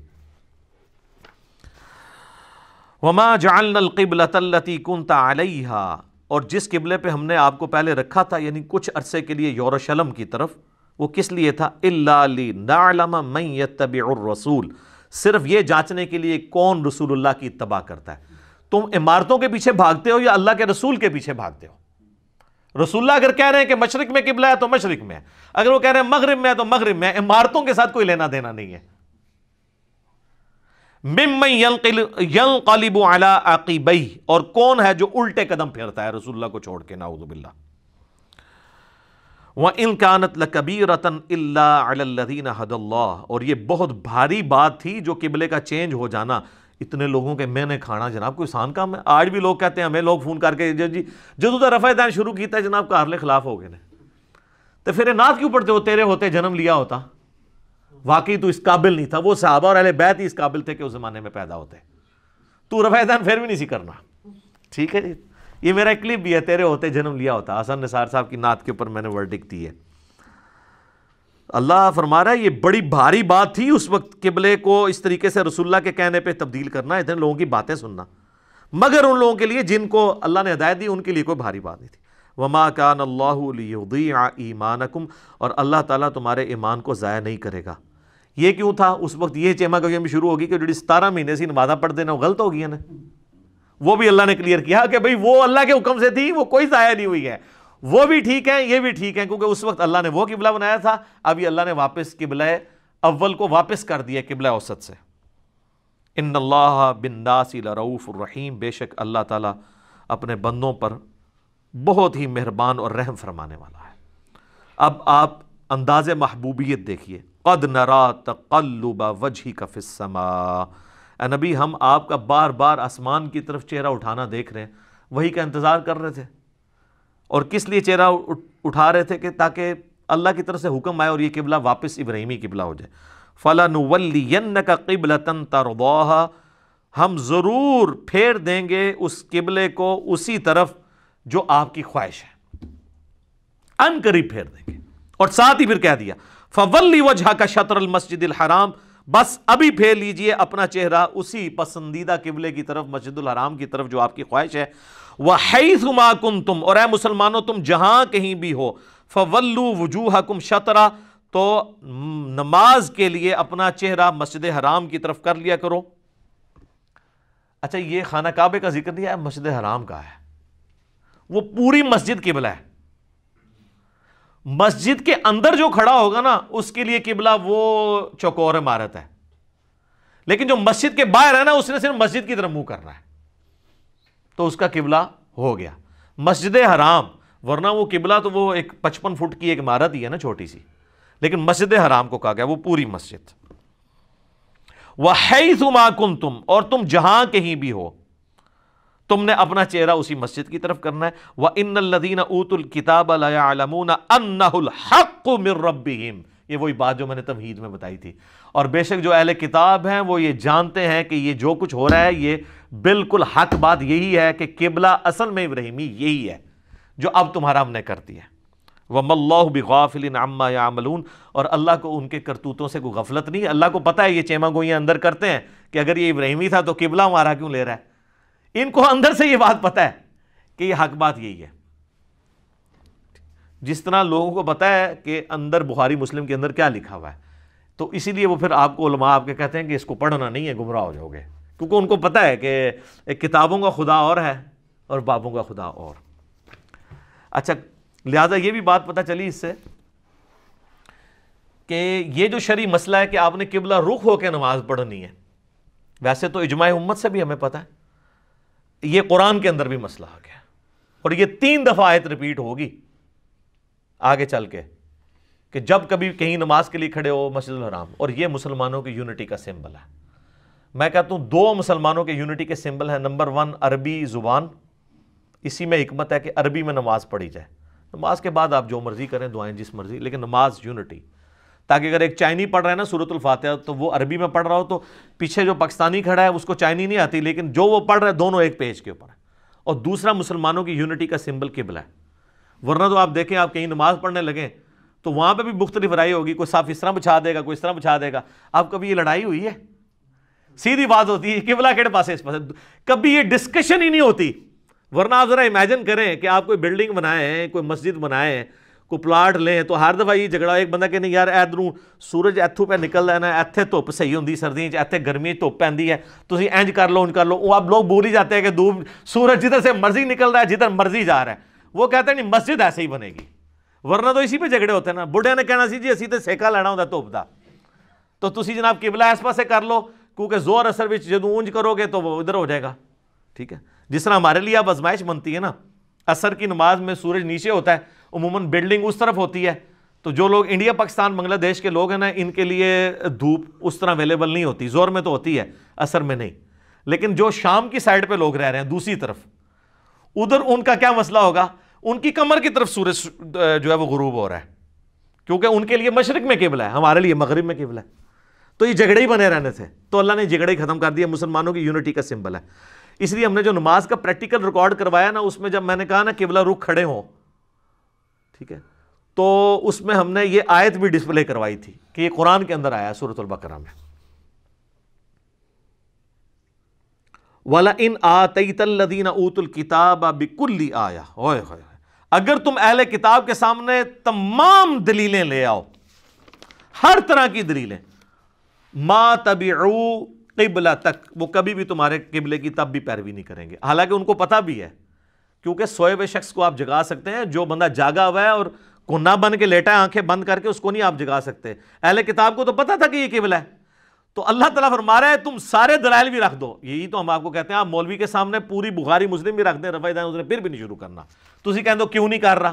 [SPEAKER 1] وما جعلنا القبلۃ التی کنت علیہا، اور جس قبلے پہ ہم نے آپ کو پہلے رکھا تھا، یعنی کچھ عرصے کے لیے یروشلم کی طرف، وہ کس لیے تھا؟ الا لنعلم من یتبع الرسول، صرف یہ جانچنے کے لیے کون رسول اللہ کی اتباع کرتا ہے۔ تم عمارتوں کے پیچھے بھاگتے ہو یا اللہ کے رسول کے پیچھے بھاگتے ہو؟ رسول اللہ اگر کہہ رہے ہیں کہ مشرق میں قبلہ ہے تو مشرق میں ہے، اگر وہ کہہ رہے ہیں مغرب میں ہے تو مغرب میں ہے، عمارتوں کے ساتھ کوئی لینا دینا نہیں ہے۔ ممن ينقلب على عقبیہ، اور کون ہے جو الٹے قدم پھیرتا ہے رسول اللہ کو چھوڑ کے، نعوذ باللہ۔ وَإِن كَانَتْ لَكَبِيرَةً إِلَّا عَلَى الَّذِينَ هَدَى اللَّهُ، اور یہ بہت بھاری بات تھی جو قبلے کا چینج ہو جانا، اتنے لوگوں کے میں نے کھانا جناب کوئی آسان کام ہے؟ آج بھی لوگ کہتے ہیں، ہمیں لوگ فون کر کے جدو تو رفع دین شروع کیتا ہے جناب کارلے خلاف ہو گئے نے، تو پھر نعت کیوں پڑھتے ہو؟ تیرے ہوتے جنم لیا ہوتا، واقعی تو اس قابل نہیں تھا، وہ صحابہ اور اہل بیت ہی اس قابل تھے کہ اس زمانے میں پیدا ہوتے، تو رفع دین پھر بھی نہیں سی کرنا۔ ٹھیک ہے جی، یہ میرا ایک کلپ بھی ہے، تیرے ہوتے جنم لیا ہوتا، حسن نثار صاحب کی نعت کے اوپر میں نے ورڈکٹ دی ہے۔ اللہ فرما رہا ہے یہ بڑی بھاری بات تھی اس وقت قبلے کو اس طریقے سے رسول اللہ کے کہنے پہ تبدیل کرنا، اتنے لوگوں کی باتیں سننا، مگر ان لوگوں کے لیے جن کو اللہ نے ہدایت دی ان کے لیے کوئی بھاری بات نہیں تھی۔ وما کان اللہ لیضیع ایمانکم، اور اللہ تعالیٰ تمہارے ایمان کو ضائع نہیں کرے گا۔ یہ کیوں تھا؟ اس وقت یہ چیما گوئی بھی شروع ہوگی کہ جو 17 مہینے سے نمازاں پڑھ دینا وہ غلط ہو گئی نا، وہ بھی اللہ نے کلیئر کیا کہ بھئی وہ اللہ کے حکم سے تھی، وہ کوئی ضائع نہیں ہوئی ہے، وہ بھی ٹھیک ہے، یہ بھی ٹھیک ہے، کیونکہ اس وقت اللہ نے وہ قبلہ بنایا تھا، اب یہ اللہ نے واپس قبلہ اول کو واپس کر دیا قبلہ اوسط سے۔ ان اللہ بالناس لرؤوف الرحیم، بے شک اللہ تعالیٰ اپنے بندوں پر بہت ہی مہربان اور رحم فرمانے والا ہے۔ اب آپ انداز محبوبیت دیکھیے، قد نرا تقلب وجہک فی السماء، اے نبی ہم آپ کا بار بار آسمان کی طرف چہرہ اٹھانا دیکھ رہے ہیں، وہی کا انتظار کر رہے تھے، اور کس لیے چہرہ اٹھا رہے تھے؟ کہ تاکہ اللہ کی طرف سے حکم آئے اور یہ قبلہ واپس ابراہیمی قبلہ ہو جائے۔ فَلَنُوَلِّيَنَّكَ قِبْلَةً تَرْضَاهَا، ہم ضرور پھیر دیں گے اس قبلے کو اسی طرف جو آپ کی خواہش ہے، ان قریب پھیر دیں گے۔ اور ساتھ ہی پھر کہہ دیا فَوَلِّ وَجْهَكَ شَطْرَ الْمَسْجِدِ الْحَرَامِ، بس ابھی پھیر لیجئے اپنا چہرہ اسی پسندیدہ قبلے کی طرف، مسجد الحرام کی طرف جو آپ کی خواہش ہے۔ وَحَيْثُ مَا كُنْتُمْ، اور اے مسلمانوں تم جہاں کہیں بھی ہو، فَوَلُّوا وُجُوهَكُمْ شَطْرَ، تو نماز کے لیے اپنا چہرہ مسجد حرام کی طرف کر لیا کرو۔ اچھا یہ خانہ کعبے کا ذکر نہیں ہے، مسجد حرام کا ہے، وہ پوری مسجد قبلہ ہے۔ مسجد کے اندر جو کھڑا ہوگا نا اس کے لیے قبلہ وہ چوکور عمارت ہے، لیکن جو مسجد کے باہر ہے نا اس نے صرف مسجد کی طرف منہ کرنا ہے تو اس کا قبلہ ہو گیا مسجد حرام، ورنہ وہ قبلہ تو وہ ایک 55 فٹ کی ایک عمارت ہی ہے نا چھوٹی سی، لیکن مسجد حرام کو کہا گیا وہ پوری مسجد۔ وَحَيْثُ مَا كُنْتُمْ، اور تم جہاں کہیں بھی ہو تم نے اپنا چہرہ اسی مسجد کی طرف کرنا ہے۔ وَإِنَّ الَّذِينَ أُوتُوا الْكِتَابَ لَيَعْلَمُونَ أَنَّهُ الْحَقُّ مِنْ رَبِّهِمْ، یہ وہی بات جو میں نے تمہید میں بتائی تھی، اور بے شک جو اہل کتاب ہیں وہ یہ جانتے ہیں کہ یہ جو کچھ ہو رہا ہے یہ بالکل حق بات یہی ہے کہ قبلہ اصل میں ابراہیمی یہی ہے جو اب تمہارا ہم نے کر دیا۔ وَمَا اللَّهُ بِغَافِلٍ عَمَّا يَعْمَلُونَ، اور اللہ کو ان کے کرتوتوں سے کوئی غفلت نہیں، اللہ کو پتہ ہے یہ چیما گوئیاں اندر کرتے ہیں کہ اگر یہ ابراہیمی تھا تو قبلہ ہمارا کیوں لے رہا ہے، ان کو اندر سے یہ بات پتہ ہے کہ یہ حق بات یہی ہے، جس طرح لوگوں کو پتہ ہے کہ اندر بخاری مسلم کے اندر کیا لکھا ہوا ہے، تو اسی لیے وہ پھر آپ کو علماء آپ کے کہتے ہیں کہ اس کو پڑھنا نہیں ہے گمراہ ہو جاؤ گے، کیونکہ ان کو پتہ ہے کہ ایک کتابوں کا خدا اور ہے اور بابوں کا خدا اور۔ اچھا لہٰذا یہ بھی بات پتہ چلی اس سے کہ یہ جو شرعی مسئلہ ہے کہ آپ نے قبلہ رخ ہو کے نماز پڑھنی ہے، ویسے تو اجماع امت سے بھی ہمیں پتہ ہے، یہ قرآن کے اندر بھی مسئلہ آ گیا اور یہ 3 دفعہ آیت ریپیٹ ہوگی آگے چل کے کہ جب کبھی کہیں نماز کے لیے کھڑے ہو مسجد الحرام، اور یہ مسلمانوں کی یونٹی کا سمبل ہے۔ میں کہتا ہوں 2 مسلمانوں کے یونٹی کے سمبل ہیں، نمبر 1 عربی زبان، اسی میں حکمت ہے کہ عربی میں نماز پڑھی جائے، نماز کے بعد آپ جو مرضی کریں دعائیں جس مرضی، لیکن نماز یونٹی، تاکہ اگر ایک چائنی پڑھ رہا ہے نا سورۃ الفاتحہ تو وہ عربی میں پڑھ رہا ہو تو پیچھے جو پاکستانی کھڑا ہے اس کو چائنی نہیں آتی، لیکن جو وہ پڑھ رہا ہے دونوں ایک پیج کے اوپر ہے، اور دوسرا مسلمانوں کی یونٹی کا سمبل قبلہ ہے۔ ورنہ تو آپ دیکھیں آپ کہیں نماز پڑھنے لگیں تو وہاں پہ بھی مختلف رائے ہوگی، کوئی صاف اس طرح بچھا دے گا کوئی اس طرح بچھا دے گا، اب کبھی یہ لڑائی ہوئی ہے؟ سیدھی بات ہوتی ہے قبلہ کہڑے پاسے اس پاسے، کبھی یہ ڈسکشن ہی نہیں ہوتی۔ ورنہ آپ ذرا امیجن کریں کہ آپ کوئی بلڈنگ بنائیں، کوئی مسجد بنائیں، کوئی پلاٹ لیں، تو ہر دفعہ یہ جھگڑا ایک بندہ کہ نہیں یار ادھروں سورج اتھوں پہ نکل ہے نا، ایتھے دھوپ صحیح ہوندی سردیاں چ، ایتھے گرمی دھوپ پیندی ہے، تسی انج کر لو انج کر لو، وہ اب لوگ بھول ہی جاتے ہیں کہ دھوپ سورج جدھر سے مرضی نکل رہا ہے جدھر مرضی جا رہا ہے، وہ کہتے ہیں نہیں مسجد ایسے ہی بنے گی، ورنہ تو اسی پہ جھگڑے ہوتے ہیں نا، بڑھے نے کہنا سی جی اسی تے سیکا لینا ہوندا دھوپ دا، تو تسی جناب قبلہ اس پاسے کر لو کیونکہ زور اثر وچ جدوں اونج کرو گے تو وہ ادھر ہو جائے گا، ٹھیک ہے۔ جس طرح ہمارے لیے اب آزمائش بنتی ہے نا، عصر کی نماز میں سورج نیچے ہوتا ہے، عموماً بلڈنگ اس طرف ہوتی ہے، تو جو لوگ انڈیا پاکستان بنگلہ دیش کے لوگ ہیں نا ان کے لیے دھوپ اس طرح اویلیبل نہیں ہوتی، زور میں تو ہوتی ہے عصر میں نہیں، لیکن جو شام کی سائڈ پہ لوگ رہ رہے ہیں دوسری طرف، ادھر ان کا کیا مسئلہ ہوگا، ان کی کمر کی طرف سورج جو ہے وہ غروب ہو رہا ہے، کیونکہ ان کے لیے مشرق میں قبلہ ہے، ہمارے لیے مغرب میں قبلہ ہے، تو یہ جھگڑے ہی بنے رہنے تھے، تو اللہ نے جھگڑے ہی ختم کر دیا، مسلمانوں کی یونٹی کا سمبل ہے۔ اس لیے ہم نے جو نماز کا پریکٹیکل ریکارڈ کروایا نا، اس میں جب میں نے کہا نا قبلہ رخ کھڑے ہوں، ٹھیک ہے، تو اس میں ہم نے یہ آیت بھی ڈسپلے کروائی تھی کہ یہ قرآن کے اندر آیا سورۃ البقرہ میں، وَلَئِنْ آتَيْتَ الَّذِينَ أُوتُوا الْكِتَابَ بِكُلِّ آیَةٍ، اوئے ہوئے، اگر تم اہل کتاب کے سامنے تمام دلیلیں لے آؤ، ہر طرح کی دلیلیں، ما تبعوا قبلتک، وہ کبھی بھی تمہارے قبلے کی تب بھی پیروی نہیں کریں گے، حالانکہ ان کو پتہ بھی ہے، کیونکہ سوئے ہوئے شخص کو آپ جگا سکتے ہیں، جو بندہ جاگا ہوا ہے اور کونا بن کے لیٹا ہے آنکھیں بند کر کے، اس کو نہیں آپ جگا سکتے، اہل کتاب کو تو پتہ تھا کہ یہ قبلہ ہے، تو اللہ تعالیٰ فرما رہا ہے تم سارے دلائل بھی رکھ دو، یہی تو ہم آپ کو کہتے ہیں آپ مولوی کے سامنے پوری بخاری مسلم بھی رکھ دیں، رفع دائیں اس نے پھر بھی نہیں شروع کرنا، تسی کہہ دو کیوں نہیں کر رہا،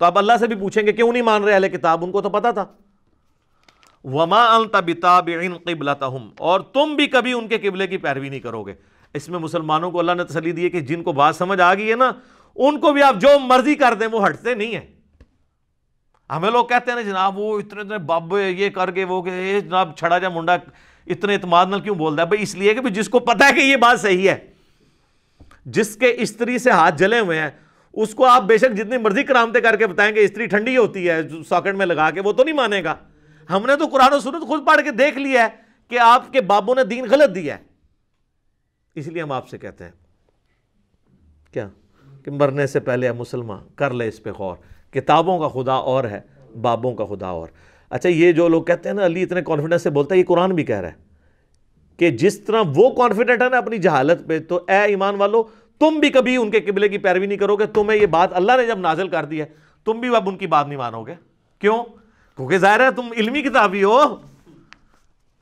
[SPEAKER 1] تو آپ اللہ سے بھی پوچھیں گے کیوں نہیں مان رہے اہل کتاب، ان کو تو پتہ تھا۔ وَمَا أَنْتَ بِتَابِعٍ قِبْلَتَهُمْ، اور تم بھی کبھی ان کے قبلے کی پیروی نہیں کرو گے۔ اس میں مسلمانوں کو اللہ نے تسلی دی ہے کہ جن کو بات سمجھ آ گئی ہے نا، ان کو بھی آپ جو مرضی کر دیں وہ ہٹتے نہیں ہیں۔ ہمیں لوگ کہتے ہیں نا جناب وہ اتنے بابے یہ کر کے وہ کہ جناب چھڑا جا منڈا اتنے اعتماد نال کیوں بولتا ہے، بھائی اس لیے کہ جس کو پتہ ہے کہ یہ بات صحیح ہے، جس کے استری سے ہاتھ جلے ہوئے ہیں اس کو آپ بے شک جتنی مرضی کرامتیں کر کے بتائیں گے استری ٹھنڈی ہوتی ہے ساکٹ میں لگا کے، وہ تو نہیں مانے گا۔ ہم نے تو قرآن و سنت خود پڑھ کے دیکھ لیا ہے کہ آپ کے بابوں نے دین غلط دیا ہے، اس لیے ہم آپ سے کہتے ہیں کیا کہ مرنے سے پہلے مسلمان کر لے اس پہ غور، کتابوں کا خدا اور ہے، بابوں کا خدا اور۔ اچھا یہ جو لوگ کہتے ہیں نا علی اتنے کانفیڈنس سے بولتا ہے، یہ قرآن بھی کہہ رہا ہے کہ جس طرح وہ کانفیڈنٹ ہے نا اپنی جہالت پہ، تو اے ایمان والو تم بھی کبھی ان کے قبلے کی پیروی نہیں کرو گے. تمہیں یہ بات اللہ نے جب نازل کر دی ہے تم بھی اب ان کی بات نہیں مانو گے. کیوں؟ کیونکہ ظاہر ہے تم علمی کتابی ہو،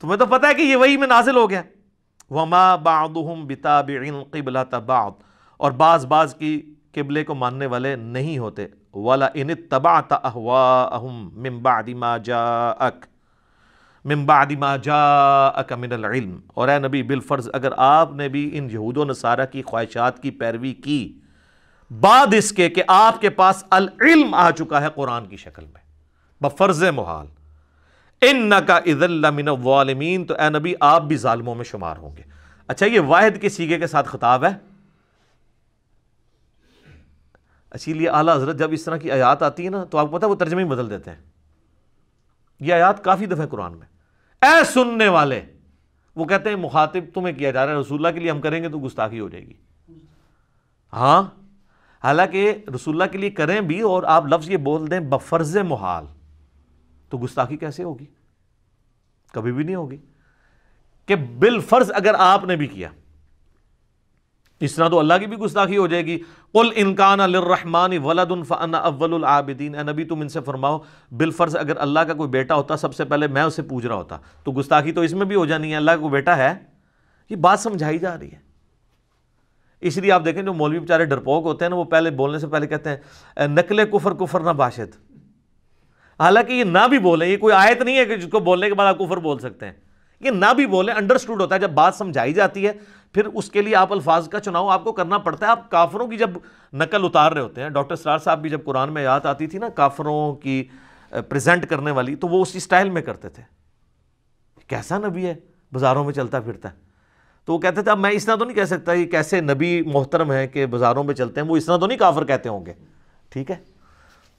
[SPEAKER 1] تمہیں تو پتہ ہے کہ یہ وحی میں نازل ہو گیا. وما بعضهم بتابع قبلۃ بعض، اور بعض کی قبلے کو ماننے والے نہیں ہوتے. ولا ان اتبعت اهواءهم من بعد ما جاءك من العلم، اور اے نبی بالفرض اگر آپ نے بھی ان یہود و نصارہ کی خواہشات کی پیروی کی بعد اس کے کہ آپ کے پاس العلم آ چکا ہے قرآن کی شکل میں بفرض محال، انک اذا لمن الظالمین، تو اے نبی آپ بھی ظالموں میں شمار ہوں گے. اچھا یہ واحد کے صیغے کے ساتھ خطاب ہے. اسی لیے اعلیٰ حضرت جب اس طرح کی آیات آتی ہے نا تو آپ کو پتہ ہے وہ ترجمے بدل دیتے ہیں. یہ آیات کافی دفعہ قرآن میں اے سننے والے، وہ کہتے ہیں مخاطب تمہیں کیا جا رہا ہے، رسول اللہ کے لیے ہم کریں گے تو گستاخی ہو جائے گی. ہاں حالانکہ رسول اللہ کے لیے کریں بھی اور آپ لفظ یہ بول دیں بفرض محال، تو گستاخی کیسے ہوگی؟ کبھی بھی نہیں ہوگی. کہ بالفرض اگر آپ نے بھی کیا اس طرح تو اللہ کی بھی گستاخی ہو جائے گی. قل ان کان للرحمن ولد فانا اول العابدین، اے نبی تم ان سے فرماؤ بالفرض اگر اللہ کا کوئی بیٹا ہوتا سب سے پہلے میں اسے پوج رہا ہوتا، تو گستاخی تو اس میں بھی ہو جانی ہے. اللہ کا کوئی بیٹا ہے، یہ بات سمجھائی جا رہی ہے. اس لیے آپ دیکھیں جو مولوی بیچارے ڈرپوک ہوتے ہیں نا وہ پہلے بولنے سے پہلے کہتے ہیں نقل کفر کفر نہ باشد. حالانکہ یہ نہ بھی بولیں، یہ کوئی آیت نہیں ہے کہ جس کو بولنے کے بعد آپ کفر بول سکتے ہیں. یہ نہ بھی بولیں، انڈرسٹوڈ ہوتا ہے. جب بات سمجھائی جاتی ہے پھر اس کے لیے آپ الفاظ کا چناؤ آپ کو کرنا پڑتا ہے. آپ کافروں کی جب نقل اتار رہے ہوتے ہیں، ڈاکٹر سرار صاحب بھی جب قرآن میں آیات آتی تھی نا کافروں کی پریزنٹ کرنے والی، تو وہ اسی سٹائل میں کرتے تھے. کیسا نبی ہے بازاروں میں چلتا پھرتا ہے؟ تو وہ کہتے تھے اب میں اس طرح تو نہیں کہہ سکتا یہ کیسے نبی محترم ہے کہ بازاروں میں چلتے ہیں، وہ اس طرح تو نہیں کافر کہتے ہوں گے. ٹھیک ہے،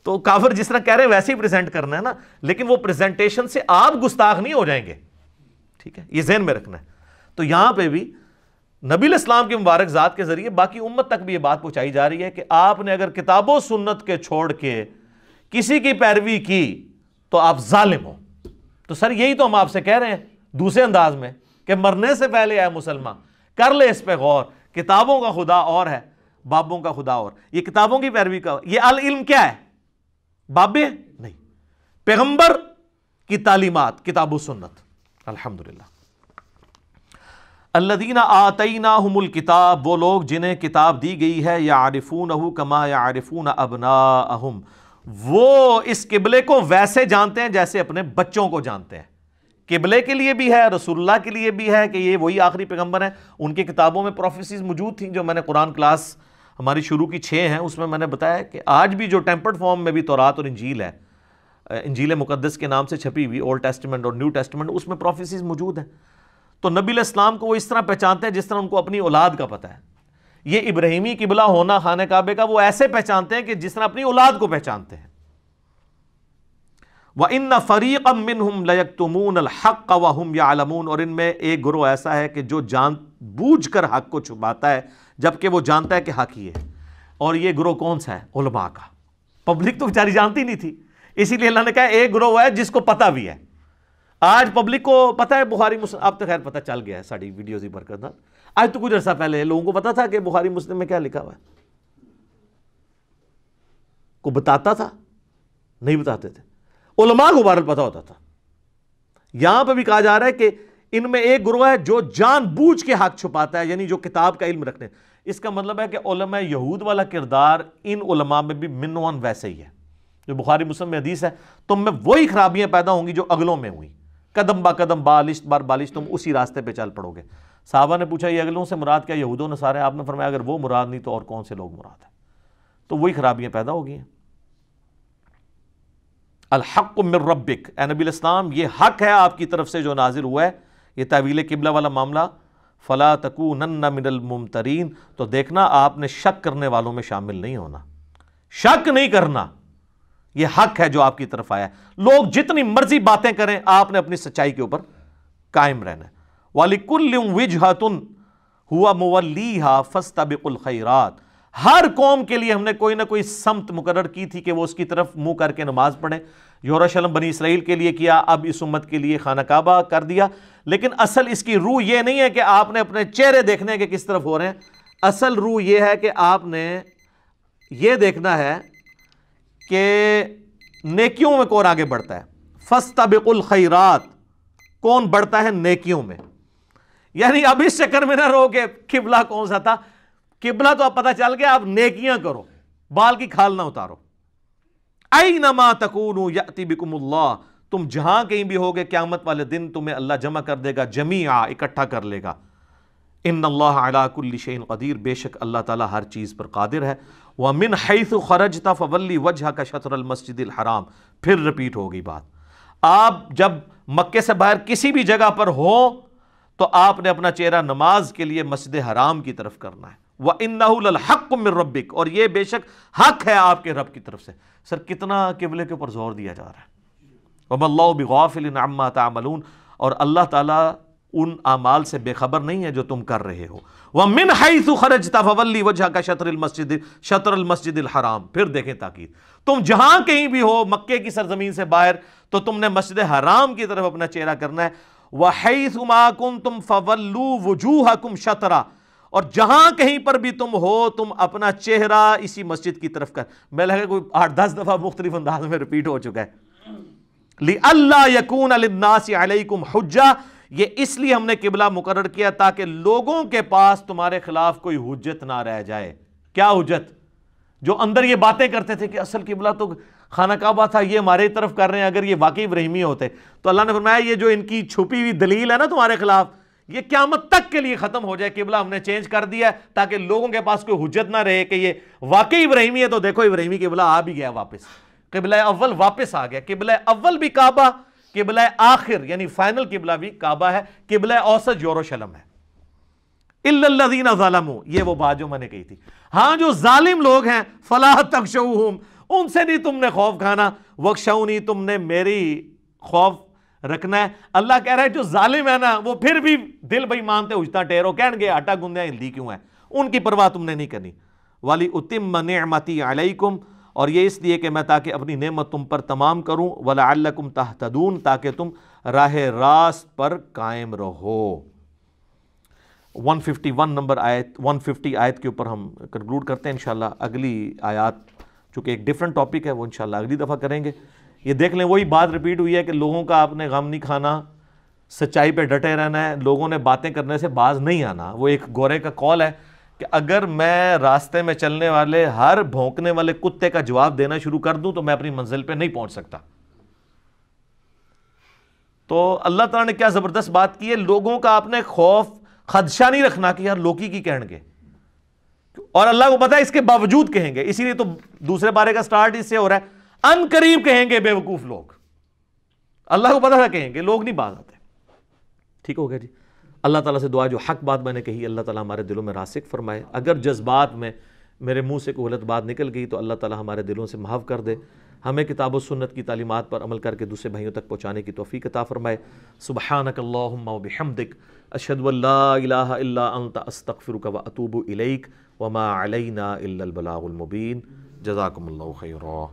[SPEAKER 1] تو کافر جس طرح کہہ رہے ہیں ویسے ہی پریزنٹ کرنا ہے نا، لیکن وہ پریزنٹیشن سے آپ گستاخ نہیں ہو جائیں گے. ٹھیک ہے، یہ ذہن میں رکھنا ہے. تو یہاں پہ بھی نبی الاسلام کی مبارک ذات کے ذریعے باقی امت تک بھی یہ بات پہنچائی جا رہی ہے کہ آپ نے اگر کتاب و سنت کے چھوڑ کے کسی کی پیروی کی تو آپ ظالم ہو. تو سر یہی تو ہم آپ سے کہہ رہے ہیں دوسرے انداز میں کہ مرنے سے پہلے اے مسلمان کر لے اس پہ غور. کتابوں کا خدا اور ہے، بابوں کا خدا اور. یہ کتابوں کی پیروی کا، یہ العلم کیا ہے؟ بابے نہیں، پیغمبر کی تعلیمات کتاب و سنت. الحمدللہ. الذین آتیناہم الکتاب، وہ لوگ جنہیں کتاب دی گئی ہے، یعرفونہ کما یعرفون ابناءہم، وہ اس قبلے کو ویسے جانتے ہیں جیسے اپنے بچوں کو جانتے ہیں. قبلے کے لیے بھی ہے، رسول اللہ کے لیے بھی ہے کہ یہ وہی آخری پیغمبر ہیں. ان کی کتابوں میں پروفیسیز موجود تھیں جو میں نے قرآن کلاس ہماری شروع کی 6 ہیں اس میں میں نے بتایا کہ آج بھی جو ٹیمپرڈ فارم میں بھی تورات اور انجیل ہے، انجیل مقدس کے نام سے چھپی ہوئی اولڈ ٹیسٹمنٹ اور نیو ٹیسٹمنٹ، اس میں پروفیسیز موجود ہیں. تو نبی علیہ السلام کو وہ اس طرح پہچانتے ہیں جس طرح ان کو اپنی اولاد کا پتہ ہے. یہ ابراہیمی قبلہ ہونا خانہ کعبے کا وہ ایسے پہچانتے ہیں کہ جس طرح اپنی اولاد کو پہچانتے ہیں. وَإِنَّ فَرِيقًا مِّنْهُمْ لَيَكْتُمُونَ الْحَقَّ وَهُمْ يَعْلَمُونَ، اور ان میں ایک گروہ ایسا ہے کہ جو جان بوجھ کر حق کو چھپاتا ہے جبکہ وہ جانتا ہے کہ حق ہی ہے. اور یہ گروہ کون سا ہے؟ علماء کا. پبلک تو بیچاری جانتی نہیں تھی، اسی لیے اللہ نے کہا ایک گروہ ہے جس کو پتہ بھی ہے. آج پبلک کو پتہ ہے بخاری مسلم، اب تو خیر پتہ چل گیا ہے ساری ویڈیوز ہی برکت. آج تو کچھ عرصہ پہلے لوگوں کو پتہ تھا کہ بخاری مسلم میں کیا لکھا ہوا ہے؟ کو بتاتا تھا؟ نہیں بتاتے تھے. علماء کو بہرحال پتہ ہوتا تھا. یہاں پہ بھی کہا جا رہا ہے کہ ان میں ایک گروہ ہے جو جان بوجھ کے حق چھپاتا ہے، یعنی جو کتاب کا علم رکھنے. اس کا مطلب ہے کہ علماء یہود والا کردار ان علماء میں بھی منوان ویسے ہی ہے جو بخاری مسلم میں حدیث ہے. تم میں وہی خرابیاں پیدا ہوں گی جو اگلوں میں ہوئی، قدم با قدم بالشت بار بالشت تم اسی راستے پہ چل پڑو گے. صحابہ نے پوچھا یہ اگلوں سے مراد کیا؟ یہود و نصارہ. آپ نے فرمایا اگر وہ مراد نہیں تو اور کون سے لوگ مراد ہیں؟ تو وہی خرابیاں پیدا ہو گئی ہیں. الحق من ربک، اے نبی الاسلام یہ حق ہے آپ کی طرف سے جو نازل ہوا ہے. یہ تحویل قبلہ والا معاملہ، فلا تکونن من الممترین، تو دیکھنا آپ نے شک کرنے والوں میں شامل نہیں ہونا. شک نہیں کرنا، یہ حق ہے جو آپ کی طرف آیا ہے. لوگ جتنی مرضی باتیں کریں آپ نے اپنی سچائی کے اوپر قائم رہنا ہے. وَلِكُلٍّ وِجْهَةٌ هُوَ مُوَلِّيهَا فَاسْتَبِقُوا الْخَيْرَاتِ، ہر قوم کے لیے ہم نے کوئی نہ کوئی سمت مقرر کی تھی کہ وہ اس کی طرف منہ کر کے نماز پڑھیں. یروشلم بنی اسرائیل کے لیے کیا، اب اس امت کے لیے خانہ کعبہ کر دیا. لیکن اصل اس کی روح یہ نہیں ہے کہ آپ نے اپنے چہرے دیکھنے کہ کس طرف ہو رہے ہیں. اصل روح یہ ہے کہ آپ نے یہ دیکھنا ہے کہ نیکیوں میں کون آگے بڑھتا ہے. فاستبقوا الخیرات، کون بڑھتا ہے نیکیوں میں. یعنی اب اس چکر میں نہ رہو کہ قبلہ کون سا تھا. قبلہ تو اب پتہ چل گیا، آپ نیکیاں کرو، بال کی کھال نہ اتارو. اینما تکونوا یأتی بکم اللہ، تم جہاں کہیں بھی ہوگے قیامت والے دن تمہیں اللہ جمع کر دے گا، جمیعا اکٹھا کر لے گا. ان اللہ علی کل شیء قدیر، بے شک اللہ تعالیٰ ہر چیز پر قادر ہے. ومن حیث خرجت فولی وجہک شطر المسجد الحرام، پھر رپیٹ ہوگی بات. آپ جب مکے سے باہر کسی بھی جگہ پر ہو تو آپ نے اپنا چہرہ نماز کے لیے مسجد حرام کی طرف کرنا ہے. وَإِنَّهُ لَلْحَقُّ مِن رَبِّكَ، اور یہ بے شک حق ہے آپ کے رب کی طرف سے. سر کتنا قبلے کے اوپر زور دیا جا رہا ہے. وَمَا اللَّهُ بِغَافِلٍ عَمَّا تَعْمَلُونَ، اور اللہ تعالیٰ ان اعمال سے بے خبر نہیں ہے جو تم کر رہے ہو. وَمِنْ حَيْثُ خَرَجْتَ فَوَلِّ وَجْهَكَ شَطْرَ الْمَسْجِدِ الْحَرَامِ، پھر دیکھیں تاکید، تم جہاں کہیں بھی ہو مکے کی سرزمین سے باہر تو تم نے مسجد حرام کی طرف اپنا چہرہ کرنا ہے. وَحَيْثُ مَا كُنْتُمْ فَوَلُّوا وُجُوهَكُمْ شَطْرَهُ، اور جہاں کہیں پر بھی تم ہو تم اپنا چہرہ اسی مسجد کی طرف کر. میں لگا کوئی 8-10 دفعہ مختلف انداز میں ریپیٹ ہو چکا ہے. لِأَلَّا يَكُونَ لِلنَّاسِ عَلَيْكُمْ حُجَّةٌ، یہ اس لیے ہم نے قبلہ مقرر کیا تاکہ لوگوں کے پاس تمہارے خلاف کوئی حجت نہ رہ جائے. کیا حجت؟ جو اندر یہ باتیں کرتے تھے کہ اصل قبلہ تو خانہ کعبہ تھا، یہ ہمارے طرف کر رہے ہیں، اگر یہ واقعی ابراہیمی ہوتے تو اللہ نے فرمایا یہ جو ان کی چھپی ہوئی دلیل ہے نا تمہارے خلاف، یہ قیامت تک کے لیے ختم ہو جائے. قبلہ ہم نے چینج کر دیا ہے تاکہ لوگوں کے پاس کوئی حجت نہ رہے کہ یہ واقعی ابراہیمی ہے. تو دیکھو ابراہیمی قبلہ آ بھی گیا واپس، قبلہ اول واپس آ گیا. قبلہ اول بھی کعبہ، قبلہ آخر یعنی فائنل قبلہ بھی کعبہ ہے، قبلہ اوسط یروشلم ہے. الا الذین ظلموا، یہ وہ بات جو میں نے کہی تھی. ہاں جو ظالم لوگ ہیں، فلا تخشوہم، ان سے نہیں تم نے خوف کھانا. وخشونی، تم نے میری خوف رکھنا ہے. اللہ کہہ رہا ہے جو ظالم ہے نا وہ پھر بھی دل بھائی مانتے اجتا ٹیرو کہن گے آٹا گندیا ہلدی کیوں ہے، ان کی پرواہ تم نے نہیں کرنی. وَلِأُتِمَّ نِعْمَتِي عَلَيْكُمْ، اور یہ اس لیے کہ میں تاکہ اپنی نعمت تم پر تمام کروں. وَلَعَلَّكُمْ تَهْتَدُونَ، تاکہ تم راہ راست پر قائم رہو. 151 نمبر آیت 150 آیت کے اوپر ہم کنکلوڈ کرتے ہیں انشاءاللہ. اگلی آیات چونکہ ایک ڈیفرنٹ ٹاپک ہے وہ انشاءاللہ اگلی دفعہ کریں گے. یہ دیکھ لیں وہی بات ریپیٹ ہوئی ہے کہ لوگوں کا آپ نے غم نہیں کھانا، سچائی پہ ڈٹے رہنا ہے، لوگوں نے باتیں کرنے سے باز نہیں آنا. وہ ایک گورے کا قول ہے کہ اگر میں راستے میں چلنے والے ہر بھونکنے والے کتے کا جواب دینا شروع کر دوں تو میں اپنی منزل پہ نہیں پہنچ سکتا. تو اللہ تعالیٰ نے کیا زبردست بات کی ہے، لوگوں کا آپ نے خوف خدشہ نہیں رکھنا کہ یار لوکی کی کہیں گے، اور اللہ کو پتا ہے اس کے باوجود کہیں گے. اسی لیے تو دوسرے بارے کا سٹارٹ اس سے ہو رہا ہے، ان قریب کہیں گے بے وقوف لوگ. اللہ کو پتا تھا کہیں گے، لوگ نہیں باز آتے. ٹھیک ہو گیا جی. اللہ تعالیٰ سے دعا جو حق بات میں نے کہی اللہ تعالیٰ ہمارے دلوں میں راسخ فرمائے. اگر جذبات میں میرے منہ سے کوئی غلط بات نکل گئی تو اللہ تعالیٰ ہمارے دلوں سے محو کر دے. ہمیں کتاب و سنت کی تعلیمات پر عمل کر کے دوسرے بھائیوں تک پہنچانے کی توفیق عطا فرمائے. سبحانک اللہم و بحمدک، اشہد ان لا الہ الا انت، استغفرک و اتوب الیک، وما علینا الا البلاغ المبین. جزاکم اللہ خیرا.